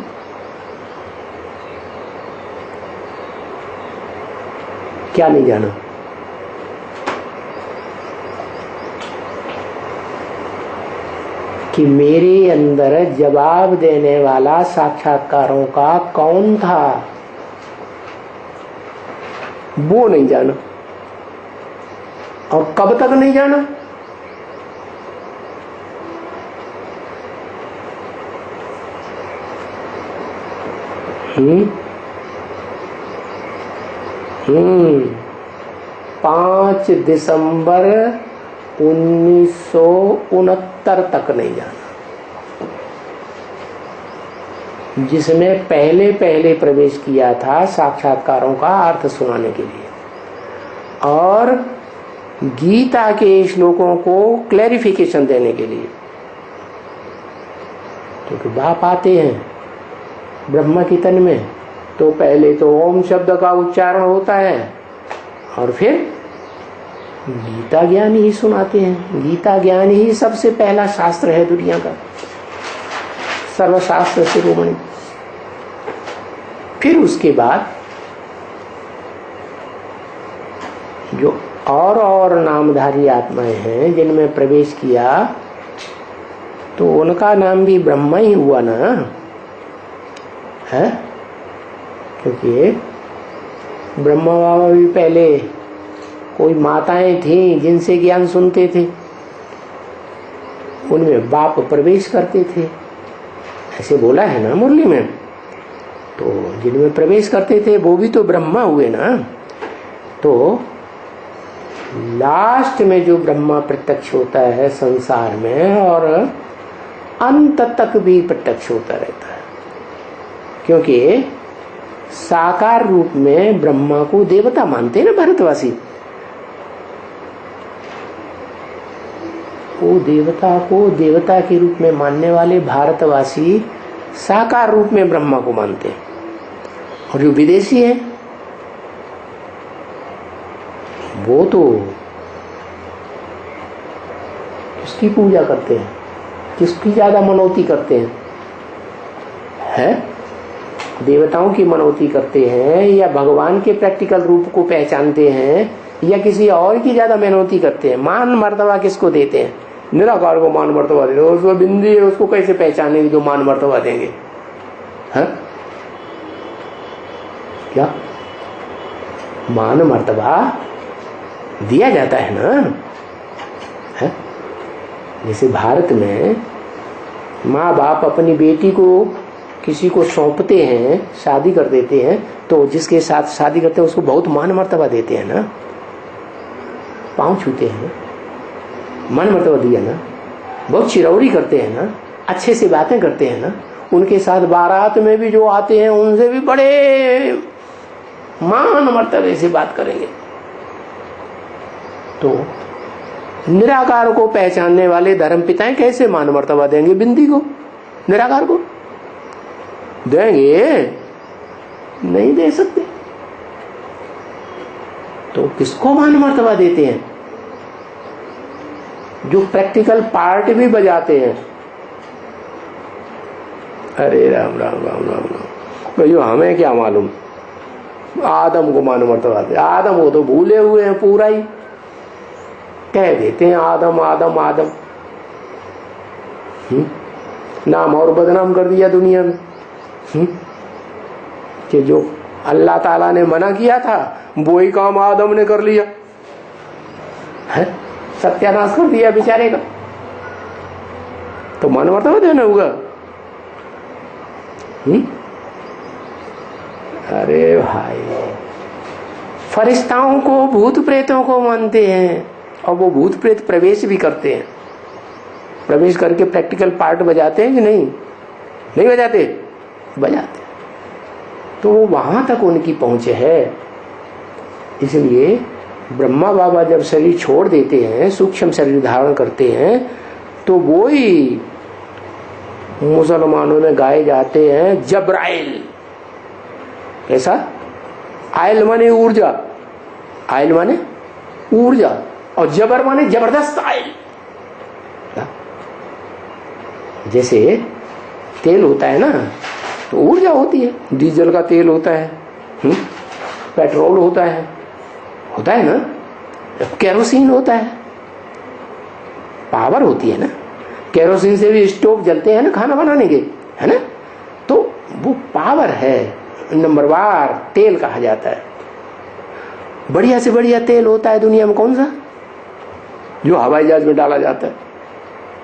क्या नहीं जाना? कि मेरे अंदर जवाब देने वाला साक्षात्कारों का कौन था, वो नहीं जाना। और कब तक नहीं जाना? हम्म 5 दिसंबर 1969 तक नहीं जाना, जिसमें पहले पहले प्रवेश किया था साक्षात्कारों का अर्थ सुनाने के लिए और गीता के श्लोकों को क्लैरिफिकेशन देने के लिए। क्योंकि बाप आते हैं ब्रह्मा की तन में, तो पहले तो ओम शब्द का उच्चारण होता है और फिर गीता ज्ञान ही सुनाते हैं। गीता ज्ञान ही सबसे पहला शास्त्र है दुनिया का, सर्वशास्त्र शिरोमणि। फिर उसके बाद जो और नामधारी आत्माएं हैं जिनमें प्रवेश किया, तो उनका नाम भी ब्रह्मा ही हुआ ना है। क्योंकि ब्रह्मा बाबा भी पहले कोई माताएं थीं जिनसे ज्ञान सुनते थे, उनमें बाप प्रवेश करते थे, ऐसे बोला है ना मुरली में। तो जिनमें प्रवेश करते थे वो भी तो ब्रह्मा हुए ना। तो लास्ट में जो ब्रह्मा प्रत्यक्ष होता है संसार में, और अंत तक भी प्रत्यक्ष होता रहता है। क्योंकि साकार रूप में ब्रह्मा को देवता मानते हैं ना भारतवासी। वो देवता को देवता के रूप में मानने वाले भारतवासी साकार रूप में ब्रह्मा को मानते हैं। और जो विदेशी है वो तो किसकी पूजा करते हैं, किसकी ज्यादा मनौती करते हैं? देवताओं की मनौती करते हैं या भगवान के प्रैक्टिकल रूप को पहचानते हैं या किसी और की ज्यादा मनौती करते हैं? मान मर्तबा किसको देते हैं? निराकार को मान मर्तबा देते हैं। उसको बिंदी है, उसको कैसे पहचानेंगे जो मान मर्तबा देंगे? क्या मान मर्तबा दिया जाता है ना? जैसे भारत में माँ बाप अपनी बेटी को किसी को सौंपते हैं, शादी कर देते हैं, तो जिसके साथ शादी करते हैं उसको बहुत मान मर्तबा देते हैं ना, पांव छूते हैं, मान मर्तबा दिया ना, बहुत चिरौरी करते हैं ना, अच्छे से बातें करते हैं ना। उनके साथ बारात में भी जो आते हैं उनसे भी बड़े मान मर्तबे से बात करेंगे। तो निराकार को पहचानने वाले धर्म पिताएं कैसे मान मर्तबा देंगे बिंदी को, निराकार को? देंगे? नहीं दे सकते। तो किसको मान मर्तबा देते हैं? जो प्रैक्टिकल पार्ट भी बजाते हैं। अरे राम राम राम राम राम भैया, हमें क्या मालूम? आदम को मान मर्तबा दे। आदम वो तो भूले हुए हैं, पूरा ही कह देते हैं आदम आदम आदम। नाम और बदनाम कर दिया दुनिया में। कि जो अल्लाह ताला ने मना किया था वो ही काम आदम ने कर लिया है, सत्यानाश कर दिया बेचारे का। तो मान मर्तबा देना होगा। अरे भाई, फरिश्ताओं को भूत प्रेतों को मानते हैं और वो भूत प्रेत प्रवेश भी करते हैं। प्रवेश करके प्रैक्टिकल पार्ट बजाते हैं कि नहीं? नहीं बजाते? बजाते। तो वहां तक उनकी पहुंच है। इसलिए ब्रह्मा बाबा जब शरीर छोड़ देते हैं, सूक्ष्म शरीर धारण करते हैं, तो वो ही मुसलमानों में गाए जाते हैं जब्राइल। ऐसा आयल माने ऊर्जा, आयल माने ऊर्जा, और जबर माने जबरदस्त आयल। जैसे तेल होता है ना, तो ऊर्जा होती है। डीजल का तेल होता है, पेट्रोल होता है, होता है ना, केरोसिन होता है, पावर होती है ना, केरोसिन से भी स्टोव जलते हैं ना खाना बनाने के, है ना, तो वो पावर है, नंबरवार तेल कहा जाता है। बढ़िया से बढ़िया तेल होता है दुनिया में कौन सा? जो हवाई जहाज में डाला जाता है,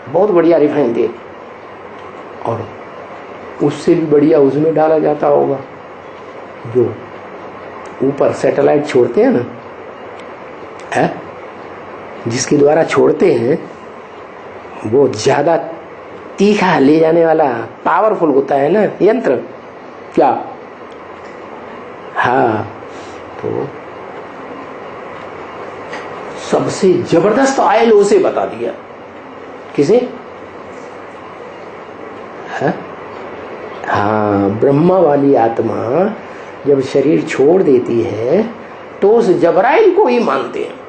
बहुत बढ़िया रिफाइंड तेल, और उससे भी बढ़िया उसमें डाला जाता होगा जो ऊपर सैटेलाइट छोड़ते हैं ना, है, जिसके द्वारा छोड़ते हैं, वो ज्यादा तीखा ले जाने वाला पावरफुल होता है ना यंत्र, क्या? हाँ, तो सबसे जबरदस्त ऑयल उसे बता दिया। किसे? है? हाँ, ब्रह्मा वाली आत्मा जब शरीर छोड़ देती है तो उस जबराइल को ही मानते हैं।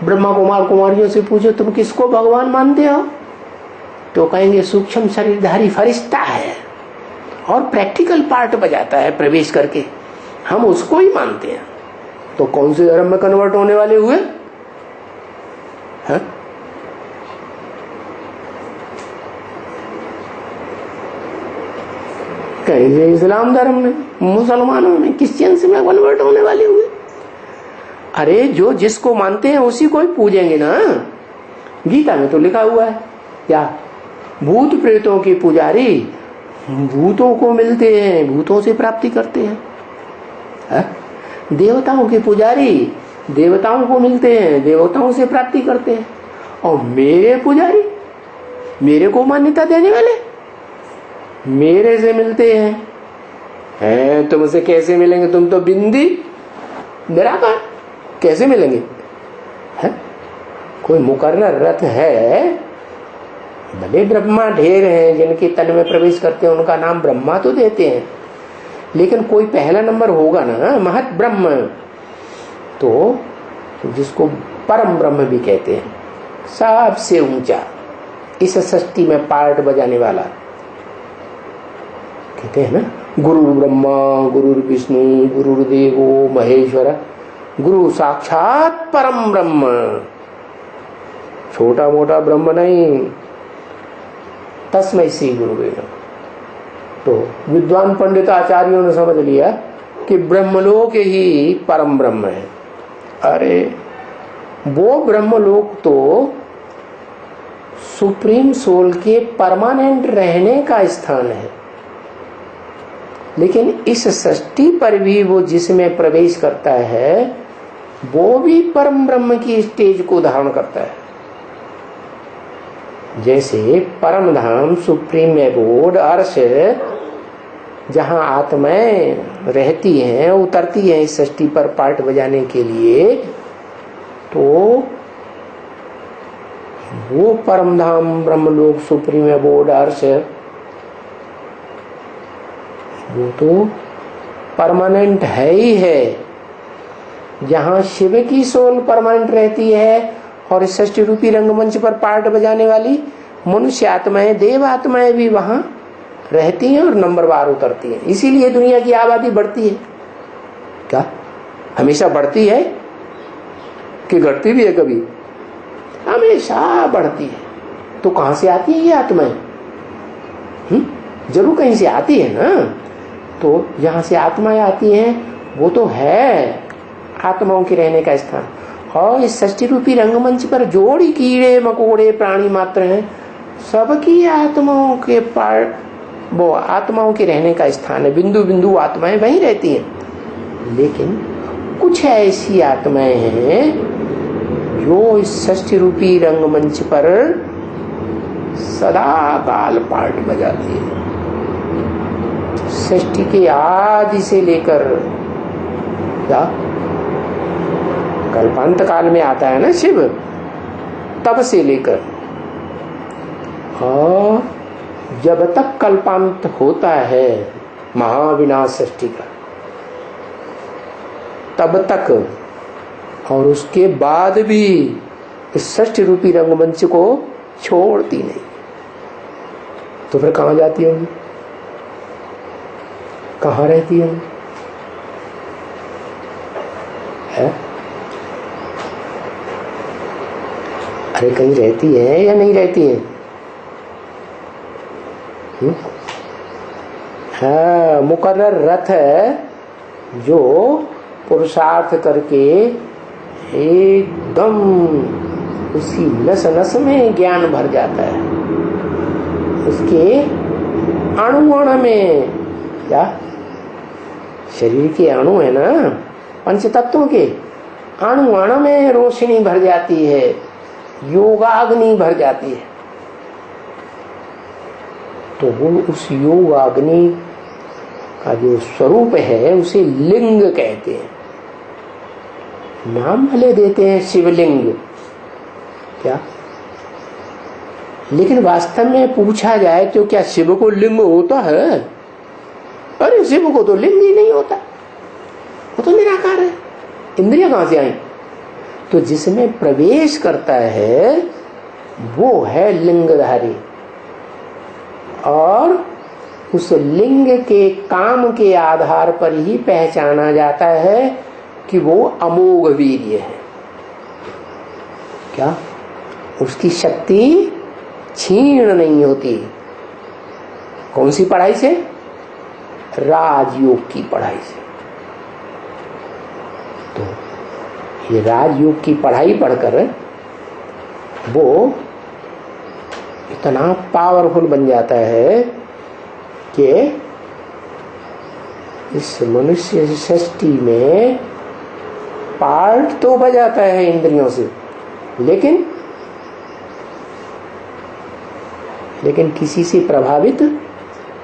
ब्रह्मा कुमार कुमारियों से पूछो तुम किसको भगवान मानते हो, तो कहेंगे सूक्ष्म शरीरधारी फरिश्ता है और प्रैक्टिकल पार्ट बजाता है प्रवेश करके, हम उसको ही मानते हैं। तो कौन से धर्म में कन्वर्ट होने वाले हुए? है? कहीं से इस्लाम धर्म में, मुसलमानों में, क्रिश्चियंस में कन्वर्ट होने वाले हुए। अरे जो जिसको मानते हैं उसी को ही पूजेंगे ना। गीता में तो लिखा हुआ है क्या? भूत प्रेतों के पुजारी भूतों को मिलते हैं, भूतों से प्राप्ति करते हैं, है? देवताओं के पुजारी देवताओं को मिलते हैं, देवताओं से प्राप्ति करते हैं। और मेरे पुजारी, मेरे को मान्यता देने वाले मेरे से मिलते हैं। तुमसे कैसे मिलेंगे? तुम तो बिंदी निराकार, कैसे मिलेंगे? है? कोई मुकर्रर रथ है, भले ब्रह्मा ढेर हैं जिनके तन में प्रवेश करते हैं, उनका नाम ब्रह्मा तो देते हैं, लेकिन कोई पहला नंबर होगा ना, महत ब्रह्म, तो जिसको परम ब्रह्म भी कहते हैं, सबसे ऊंचा, इस सृष्टि में पार्ट बजाने वाला, कहते हैं ना, गुरु ब्रह्मा गुरु विष्णु गुरुदेवो महेश्वर, गुरु साक्षात परम ब्रह्म, छोटा मोटा ब्रह्म नहीं, तस्मै श्री गुरुवे नमः। तो विद्वान पंडित आचार्यों ने समझ लिया कि ब्रह्मलोक ही परम ब्रह्म है। अरे वो ब्रह्मलोक तो सुप्रीम सोल के परमानेंट रहने का स्थान है, लेकिन इस सृष्टि पर भी वो जिसमें प्रवेश करता है वो भी परम ब्रह्म की स्टेज को धारण करता है। जैसे परम धाम, सुप्रीम एबोर्ड, अर्श, जहां आत्माएं रहती हैं, उतरती हैं इस सृष्टि पर पार्ट बजाने के लिए, तो वो परम धाम, ब्रह्मलोक, सुप्रीम एबोर्ड, अर्श, वो तो परमानेंट है ही है। जहां शिव की सोल परमानेंट रहती है और इस सृष्टि रूपी रंगमंच पर पार्ट बजाने वाली मनुष्य आत्माएं, देव आत्माएं भी वहां रहती हैं और नंबरवार उतरती हैं। इसीलिए दुनिया की आबादी बढ़ती है। क्या हमेशा बढ़ती है कि घटती भी है? कभी हमेशा बढ़ती है। तो कहां से आती है ये आत्माएं? जरूर कहीं से आती है ना। तो जहां से आत्माएं आती हैं वो तो है आत्माओं के रहने का स्थान। और इस सृष्टि रूपी रंगमंच पर जोड़ी कीड़े मकोड़े प्राणी मात्र हैं, सबकी आत्माओं के पार्ट, वो आत्माओं के रहने का स्थान है। बिंदु बिंदु आत्माएं वहीं रहती हैं। लेकिन कुछ ऐसी आत्माएं हैं जो इस सृष्टि रूपी रंगमंच पर सदा काल पार्ट बजाती है। सृष्टि के आदि से लेकर, क्या कल्पांत काल में आता है ना शिव, तब से लेकर और जब तक कल्पांत होता है महाविनाश सृष्टि का, तब तक, और उसके बाद भी इस सृष्टि रूपी रंगमंच को छोड़ती नहीं। तो फिर कहां जाती होंगी? कहां रहती होंगी? है? अरे कहीं रहती है या नहीं रहती है? हाँ, मुकर्रर रथ है जो पुरुषार्थ करके एकदम उसी नस नस में ज्ञान भर जाता है, उसके अणु अणु में। क्या शरीर के अणु है ना, पंच तत्वों के अणु अणु में रोशनी भर जाती है, योगाग्नि भर जाती है। तो वो उस योगाग्नि का जो स्वरूप है उसे लिंग कहते हैं। नाम भले देते हैं शिवलिंग, क्या, लेकिन वास्तव में पूछा जाए तो क्या शिव को लिंग होता है? अरे शिव को तो लिंग ही नहीं होता, वो तो निराकार है। इंद्रियां कहां से आई? तो जिसमें प्रवेश करता है वो है लिंगधारी, और उस लिंग के काम के आधार पर ही पहचाना जाता है कि वो अमोघ वीर्य है। क्या उसकी शक्ति क्षीण नहीं होती? कौन सी पढ़ाई से? राजयोग की पढ़ाई से। तो ये राजयोग की पढ़ाई पढ़कर वो इतना पावरफुल बन जाता है कि इस मनुष्य सृष्टि में पार्ट तो बजाता है इंद्रियों से, लेकिन किसी से प्रभावित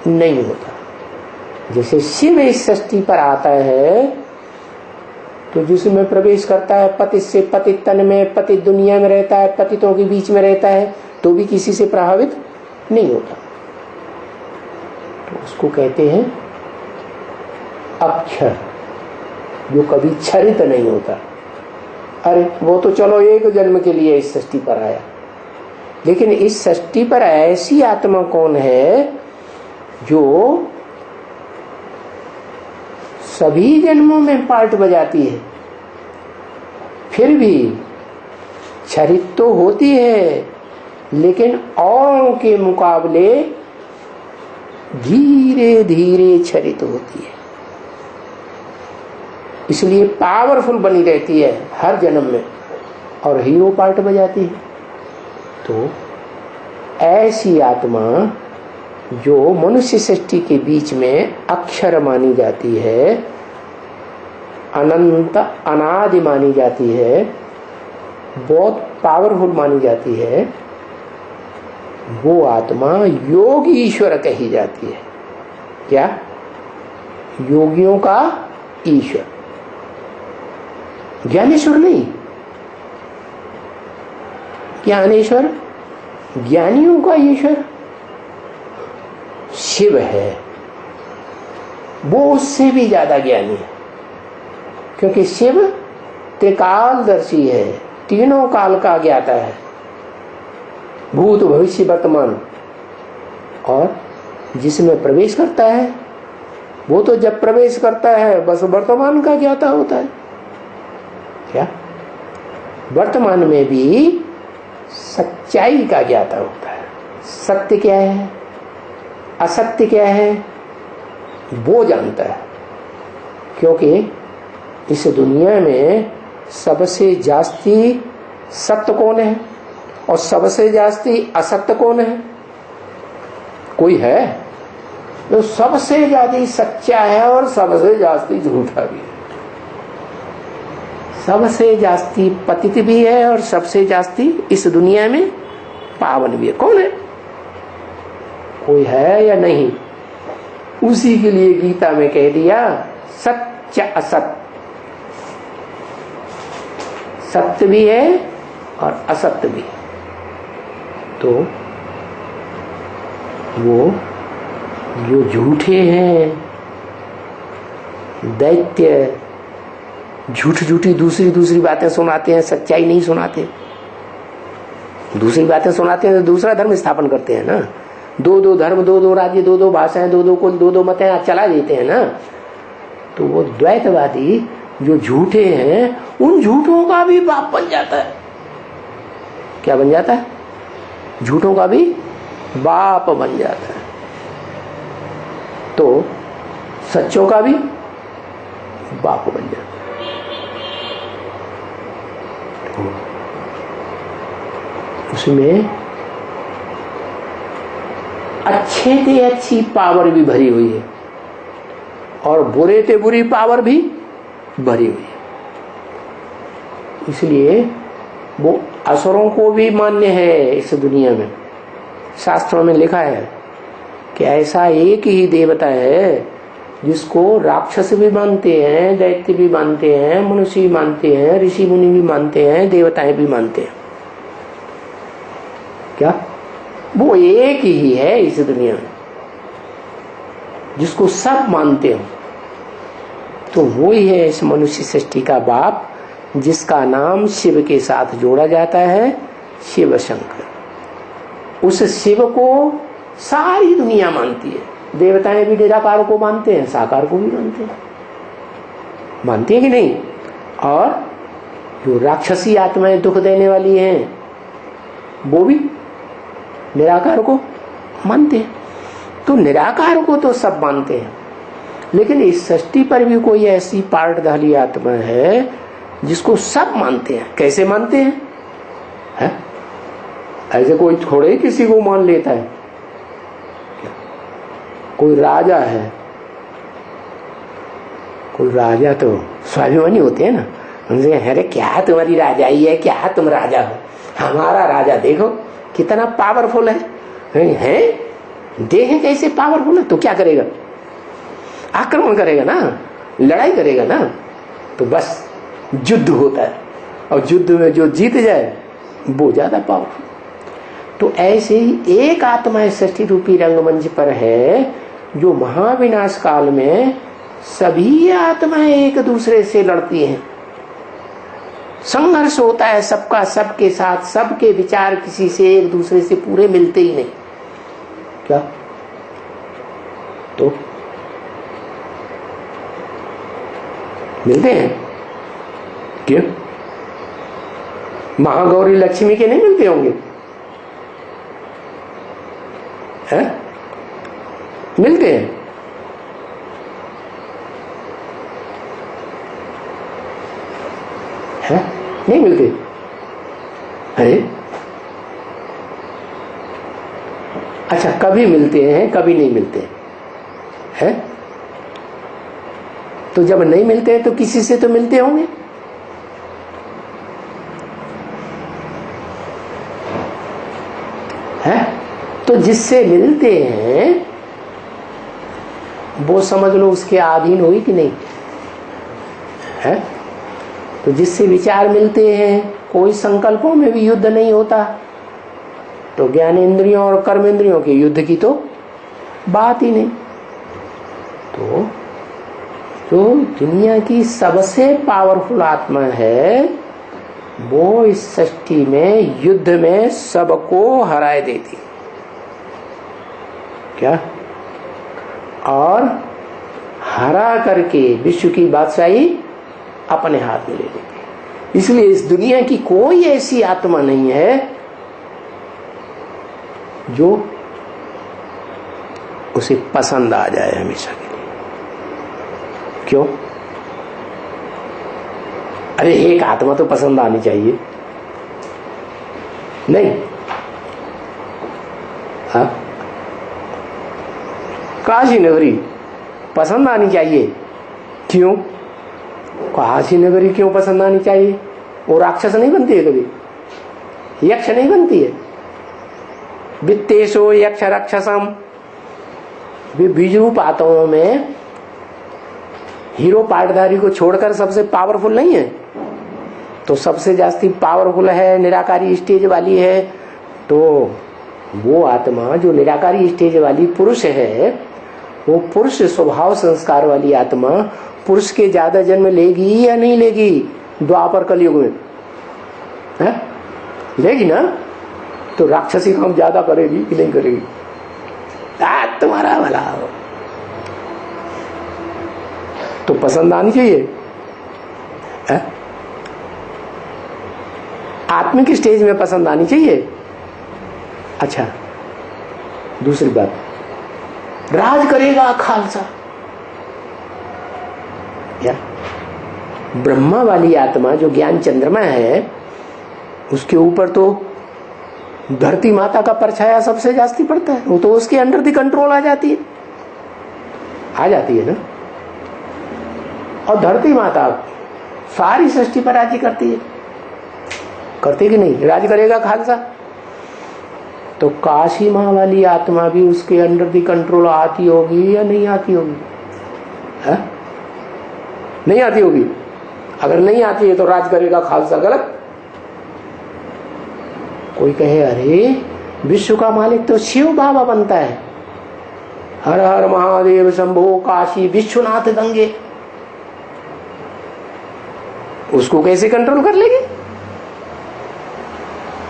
नहीं होता। जैसे शिव इस सृष्टि पर आता है तो जिसमें प्रवेश करता है पतित से, पतित तन में, पतित दुनिया में रहता है, पतितों के बीच में रहता है, तो भी किसी से प्रभावित नहीं होता। तो उसको कहते हैं अक्षर, जो कभी क्षरित नहीं होता। अरे वो तो चलो एक जन्म के लिए इस सृष्टि पर आया, लेकिन इस सृष्टि पर ऐसी आत्मा कौन है जो सभी जन्मों में पार्ट बजाती है, फिर भी क्षरित तो होती है, लेकिन औरों के मुकाबले धीरे धीरे क्षरित होती है, इसलिए पावरफुल बनी रहती है हर जन्म में, और हीरो पार्ट बजाती है। तो ऐसी आत्मा जो मनुष्य सृष्टि के बीच में अक्षर मानी जाती है, अनंत अनादि मानी जाती है, बहुत पावरफुल मानी जाती है, वो आत्मा योग ईश्वर कही जाती है। क्या? योगियों का ईश्वर, ज्ञानेश्वर नहीं। ज्ञानेश्वर ज्ञानियों का ईश्वर शिव है, वो उससे भी ज्यादा ज्ञानी है, क्योंकि शिव त्रिकालदर्शी है, तीनों काल का ज्ञाता है, भूत भविष्य वर्तमान। और जिसमें प्रवेश करता है वो तो जब प्रवेश करता है बस वर्तमान का ज्ञाता होता है। क्या? वर्तमान में भी सच्चाई का ज्ञाता होता है। सत्य क्या है, असत्य क्या है, वो जानता है, क्योंकि इस दुनिया में सबसे जास्ती सत्य कौन है और सबसे जास्ती असत्य कौन है? कोई है? तो सबसे ज्यादा सच्चा है और सबसे जास्ती झूठा भी है, सबसे जास्ती पतित भी है और सबसे जास्ती इस दुनिया में पावन भी है। कौन है? कोई है या नहीं? उसी के लिए गीता में कह दिया सत्य असत्य, सत्य भी है और असत्य भी। तो वो जो झूठे हैं दैत्य, झूठी दूसरी बातें सुनाते हैं, सच्चाई नहीं सुनाते। दूसरी बातें सुनाते हैं तो दूसरा धर्म स्थापन करते हैं ना, दो धर्म, दो राज्य, दो भाषाएं, दो कुल, दो मतें चला देते हैं ना। तो वो द्वैतवादी जो झूठे हैं उन झूठों का भी बाप बन जाता है। क्या बन जाता है? झूठों का भी बाप बन जाता है। तो सच्चों का भी बाप बन जाता है। उसमें अच्छे से अच्छी पावर भी भरी हुई है और बुरे से बुरी पावर भी भरी हुई है। इसलिए वो असुरों को भी मान्य है इस दुनिया में। शास्त्रों में लिखा है कि ऐसा एक ही देवता है जिसको राक्षस भी मानते हैं, दैत्य भी मानते हैं, मनुष्य भी मानते हैं, ऋषि मुनि भी मानते हैं, देवताएं भी मानते हैं। क्या? वो एक ही है इस दुनिया में जिसको सब मानते हो। तो वो ही है इस मनुष्य सृष्टि का बाप, जिसका नाम शिव के साथ जोड़ा जाता है, शिव शंकर। उस शिव को सारी दुनिया मानती है। देवताएं भी निराकार को मानते हैं, साकार को भी मानते हैं। मानती है कि नहीं? और जो राक्षसी आत्माएं दुख देने वाली हैं वो भी निराकार को मानते हैं। तो निराकार को तो सब मानते हैं, लेकिन इस सृष्टि पर भी कोई ऐसी पार्टधारी आत्मा है जिसको सब मानते हैं। कैसे मानते हैं? है? ऐसे कोई थोड़े ही किसी को मान लेता है। कोई राजा है, कोई राजा तो स्वाभिमानी होते हैं ना, उनसे अरे क्या तुम्हारी राजाई है, क्या तुम राजा हो, हमारा राजा देखो कितना पावरफुल है? देह कैसे पावरफुल है? तो क्या करेगा? आक्रमण करेगा ना, लड़ाई करेगा ना। तो बस युद्ध होता है और युद्ध में जो जीत जाए वो ज्यादा पावरफुल। तो ऐसे ही एक आत्मा सृष्टि रूपी रंगमंच पर है जो महाविनाश काल में सभी आत्माएं एक दूसरे से लड़ती हैं। संघर्ष होता है सबका सबके साथ, सबके विचार किसी से एक दूसरे से पूरे मिलते ही नहीं। क्या? तो मिलते हैं क्यों? महागौरी लक्ष्मी के नहीं मिलते होंगे? है? मिलते हैं। है? नहीं मिलते? अरे अच्छा, कभी मिलते हैं कभी नहीं मिलते हैं। तो जब नहीं मिलते हैं तो किसी से तो मिलते होंगे। है? तो जिससे मिलते हैं वो समझ लो उसके अधीन हुई कि नहीं है? तो जिससे विचार मिलते हैं, कोई संकल्पों में भी युद्ध नहीं होता, तो ज्ञानेंद्रियों और कर्मेंद्रियों के युद्ध की तो बात ही नहीं। तो जो दुनिया की सबसे पावरफुल आत्मा है वो इस सृष्टि में युद्ध में सबको हराए देती। क्या? और हरा करके विश्व की बादशाही अपने हाथ में ले लेती। इसलिए इस दुनिया की कोई ऐसी आत्मा नहीं है जो उसे पसंद आ जाए हमेशा के लिए। क्यों? अरे एक आत्मा तो पसंद आनी चाहिए नहीं? हाँ, काशी नगरी पसंद आनी चाहिए। क्यों? काशी नगरी क्यों पसंद आनी चाहिए? वो राक्षस नहीं बनती है, कभी यक्ष नहीं बनती है। वित्तेशो यक्ष राक्षसम, बीज रूप आत्माओं में हीरो पार्टधारी को छोड़कर सबसे पावरफुल नहीं है। तो सबसे जास्ती पावरफुल है, निराकारी स्टेज वाली है। तो वो आत्मा जो निराकारी स्टेज वाली पुरुष है, वो पुरुष स्वभाव संस्कार वाली आत्मा पुरुष के ज्यादा जन्म लेगी या नहीं लेगी? द्वापर कलयुग में है? लेगी ना। तो राक्षसी काम ज्यादा करेगी कि नहीं करेगी? तुम्हारा भला हो। तो पसंद आनी चाहिए आत्मिक स्टेज में पसंद आनी चाहिए। अच्छा, दूसरी बात, राज करेगा खालसा। क्या ब्रह्मा वाली आत्मा जो ज्ञान चंद्रमा है, उसके ऊपर तो धरती माता का परछाया सबसे जास्ती पड़ता है। वो तो उसके अंडर दी कंट्रोल आ जाती है ना। और धरती माता सारी सृष्टि पर राज करती है, करती कि नहीं? राज करेगा खालसा। तो काशी माँ वाली आत्मा भी उसके अंडर दी कंट्रोल आती होगी या नहीं आती होगी? है? नहीं आती होगी। अगर नहीं आती है तो राज करेगा खालसा, गलत। कोई कहे अरे विश्व का मालिक तो शिव बाबा बनता है, हर हर महादेव शंभो काशी विश्वनाथ गंगे, उसको कैसे कंट्रोल कर लेगी?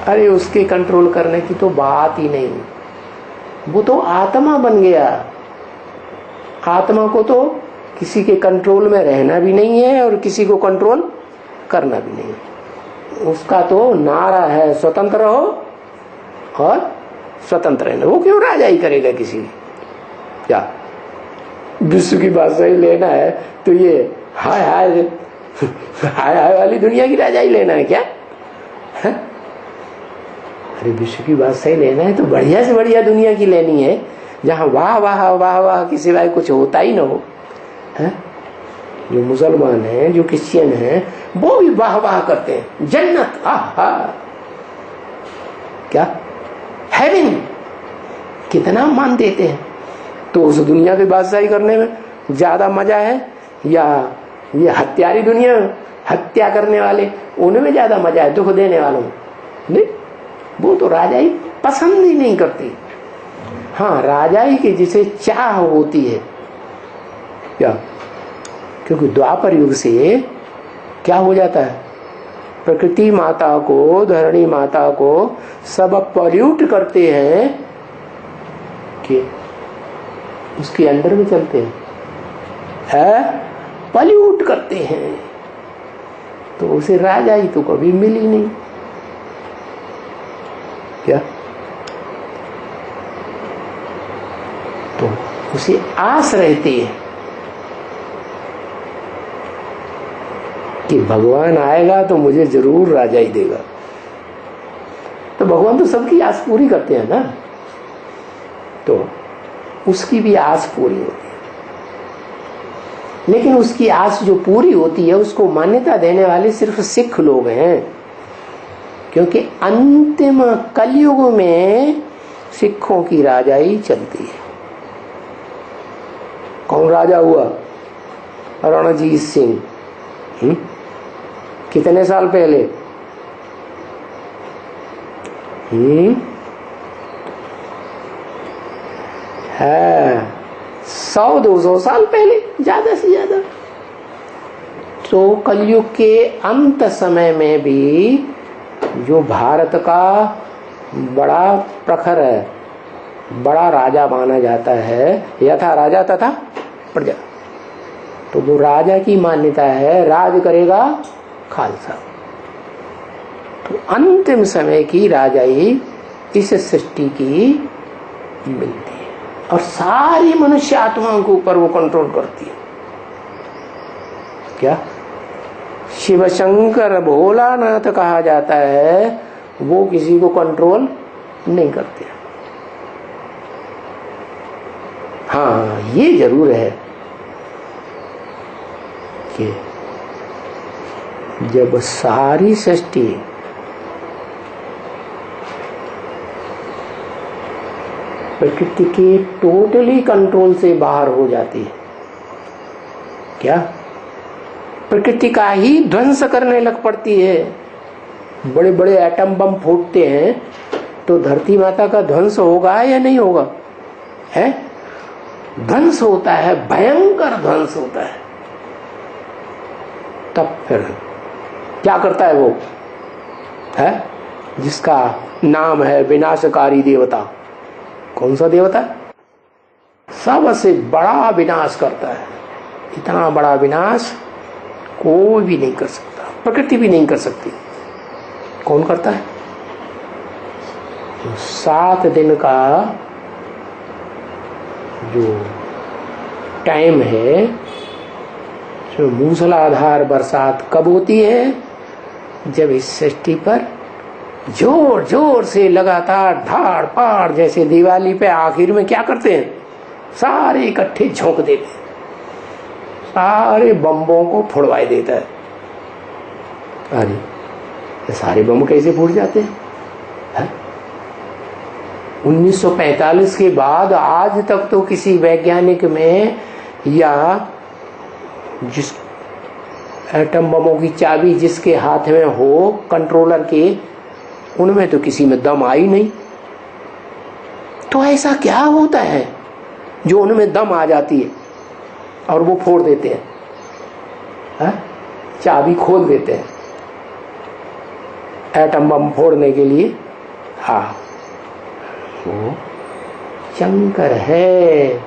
अरे उसके कंट्रोल करने की तो बात ही नहीं, वो तो आत्मा बन गया। आत्मा को तो किसी के कंट्रोल में रहना भी नहीं है और किसी को कंट्रोल करना भी नहीं है। उसका तो नारा है स्वतंत्र रहो और स्वतंत्र रहना। वो क्यों राजाई करेगा किसी की? क्या विश्व की बादशाही लेना है तो ये हाय हाय हाय हाय वाली दुनिया की राजाई लेना है क्या? है? अरे विश्व की बादशाही लेना है तो बढ़िया से बढ़िया दुनिया की लेनी है, जहां वाह वाह वाह वाह के सिवाय कुछ होता ही ना हो। है? जो मुसलमान हैं, जो क्रिश्चियन हैं, वो भी वाह वाह करते हैं, जन्नत, आहा क्या हेवन, कितना मान देते हैं। तो उस दुनिया की बादशाही करने में ज्यादा मजा है या ये हत्यारी दुनिया, हत्या करने वाले, उनमें ज्यादा मजा है दुख देने वालों में? नहीं, वो तो राजाई पसंद ही नहीं करती। हाँ, राजाई की जिसे चाह होती है क्या? क्योंकि द्वापर युग से क्या हो जाता है, प्रकृति माता को, धरणी माता को सब पॉल्यूट करते हैं कि उसके अंडर में चलते हैं, पॉल्यूट करते हैं। तो उसे राजाई तो कभी मिली नहीं। क्या? तो उसे आस रहती है कि भगवान आएगा तो मुझे जरूर राजाई देगा। तो भगवान तो सबकी आस पूरी करते हैं ना, तो उसकी भी आस पूरी होती है। लेकिन उसकी आस जो पूरी होती है उसको मान्यता देने वाले सिर्फ सिख लोग हैं, क्योंकि अंतिम कलयुग में सिखों की राजाई चलती है। कौन राजा हुआ? रणजीत सिंह। कितने साल पहले? है 100-200 साल पहले, ज्यादा से ज्यादा। तो कलयुग के अंत समय में भी जो भारत का बड़ा प्रखर है, बड़ा राजा माना जाता है, यथा राजा तथा प्रजा, तो वो राजा की मान्यता है, राज करेगा खालसा। तो अंतिम समय की राजाई इस सृष्टि की मिलती है और सारी मनुष्य आत्माओं के ऊपर वो कंट्रोल करती है। क्या? शिव शंकर भोलानाथ कहा जाता है, वो किसी को कंट्रोल नहीं करते। हाँ, ये जरूर है कि जब सारी सृष्टि प्रकृति के टोटली कंट्रोल से बाहर हो जाती है, क्या प्रकृति का ही ध्वंस करने लग पड़ती है, बड़े बड़े एटम बम फूटते हैं, तो धरती माता का ध्वंस होगा या नहीं होगा? है, ध्वंस होता है, भयंकर ध्वंस होता है। तब फिर क्या करता है वो, है जिसका नाम है विनाशकारी देवता। कौन सा देवता? सबसे बड़ा विनाश करता है। इतना बड़ा विनाश कोई भी नहीं कर सकता, प्रकृति भी नहीं कर सकती। कौन करता है? 7 दिन का जो टाइम है, जो मूसलाधार बरसात कब होती है? जब इस सृष्टि पर जोर जोर से लगातार धाड़ पाड़, जैसे दिवाली पे आखिर में क्या करते हैं, सारे इकट्ठे झोंक देते हैं, सारे बम्बों को फुड़वाई देता है। अरे ये सारे बम कैसे फूट जाते हैं? 1945 के बाद आज तक तो किसी वैज्ञानिक में, या जिस एटम बमों की चाबी जिसके हाथ में हो, कंट्रोलर के, उनमें तो किसी में दम आई नहीं। तो ऐसा क्या होता है जो उनमें दम आ जाती है और वो फोड़ देते हैं, चाबी खोल देते हैं एटम बम फोड़ने के लिए? हाँ, वो शंकर है,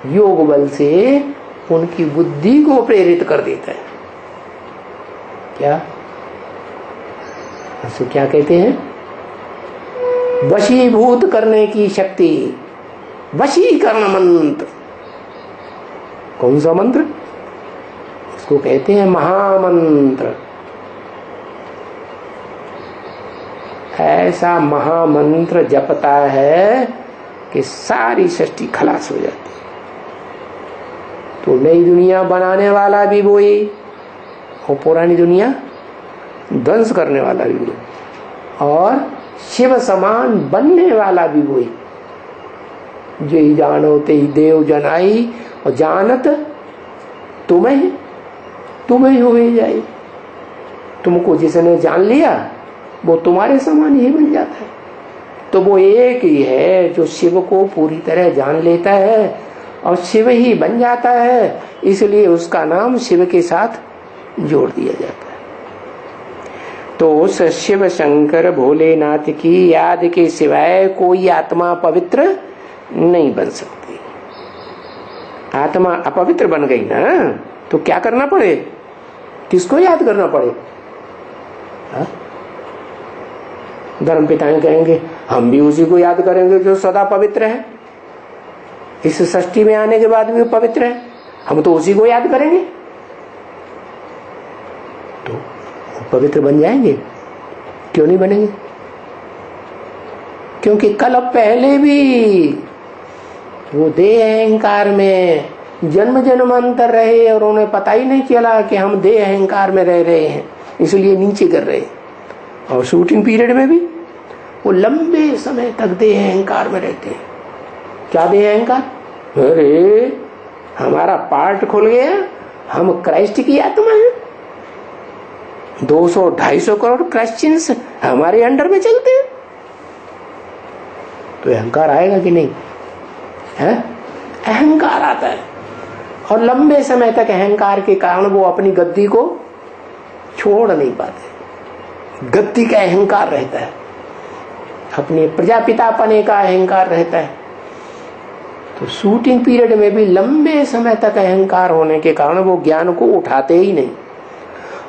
योग बल से उनकी बुद्धि को प्रेरित कर देता है। क्या उसको क्या कहते हैं? वशीभूत करने की शक्ति, वशीकरण मंत्र। कौन सा मंत्र? उसको कहते हैं महामंत्र। ऐसा महामंत्र जपता है कि सारी सृष्टि खलास हो जाती। तो नई दुनिया बनाने वाला भी वही, और पुरानी दुनिया ध्वंस करने वाला भी वही, और शिव समान बनने वाला भी वही। जो ही जानो ते ही देव जनाई, और जानत तुम्हें तुम्हें हुए जाए। तुमको जिसने जान लिया वो तुम्हारे समान ही बन जाता है। तो वो एक ही है जो शिव को पूरी तरह जान लेता है और शिव ही बन जाता है, इसलिए उसका नाम शिव के साथ जोड़ दिया जाता है। तो उस शिव शंकर भोलेनाथ की याद के सिवाय कोई आत्मा पवित्र नहीं बन सकती। आत्मा अपवित्र बन गई ना, तो क्या करना पड़े? किसको याद करना पड़े? धर्म पिताएं कहेंगे हम भी उसी को याद करेंगे जो सदा पवित्र है, इस सृष्टि में आने के बाद भी वो पवित्र है, हम तो उसी को याद करेंगे। तो पवित्र बन जाएंगे? क्यों नहीं बनेंगे? क्योंकि कल पहले भी वो देह अहंकार में जन्म जन्मांतर रहे और उन्हें पता ही नहीं चला कि हम देह अहंकार में रह रहे हैं, इसलिए नीचे कर रहे हैं। और शूटिंग पीरियड में भी वो लंबे समय तक देह अहंकार में रहते हैं। क्या देह अहंकार? अरे हमारा पार्ट खुल गया, हम क्राइस्ट की आत्मा है, 200-250 करोड़ क्रिश्चियंस हमारे अंडर में चलते हैं। तो अहंकार आएगा कि नहीं? है? अहंकार आता है, और लंबे समय तक अहंकार के कारण वो अपनी गद्दी को छोड़ नहीं पाते। गद्दी का अहंकार रहता है, अपने प्रजापितापने का अहंकार रहता है। तो शूटिंग पीरियड में भी लंबे समय तक अहंकार होने के कारण वो ज्ञान को उठाते ही नहीं।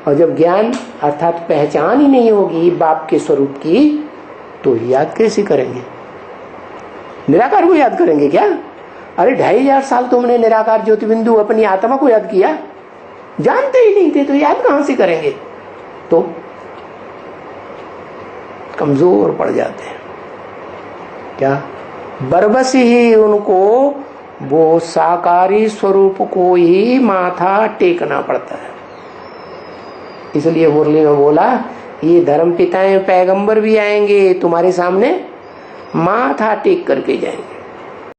और जब ज्ञान अर्थात पहचान ही नहीं होगी बाप के स्वरूप की, तो याद कैसे करेंगे? निराकार को याद करेंगे क्या? अरे 2500 साल तुमने निराकार ज्योतिबिंदु अपनी आत्मा को याद किया, जानते ही नहीं थे, तो याद कहां से करेंगे? तो कमजोर पड़ जाते हैं। क्या? बरबस ही उनको वो साकारी स्वरूप को ही माथा टेकना पड़ता है। इसलिए मुरली में बोला, ये धर्म पिताएं पैगंबर भी आएंगे तुम्हारे सामने माथा टेक करके जाएंगे।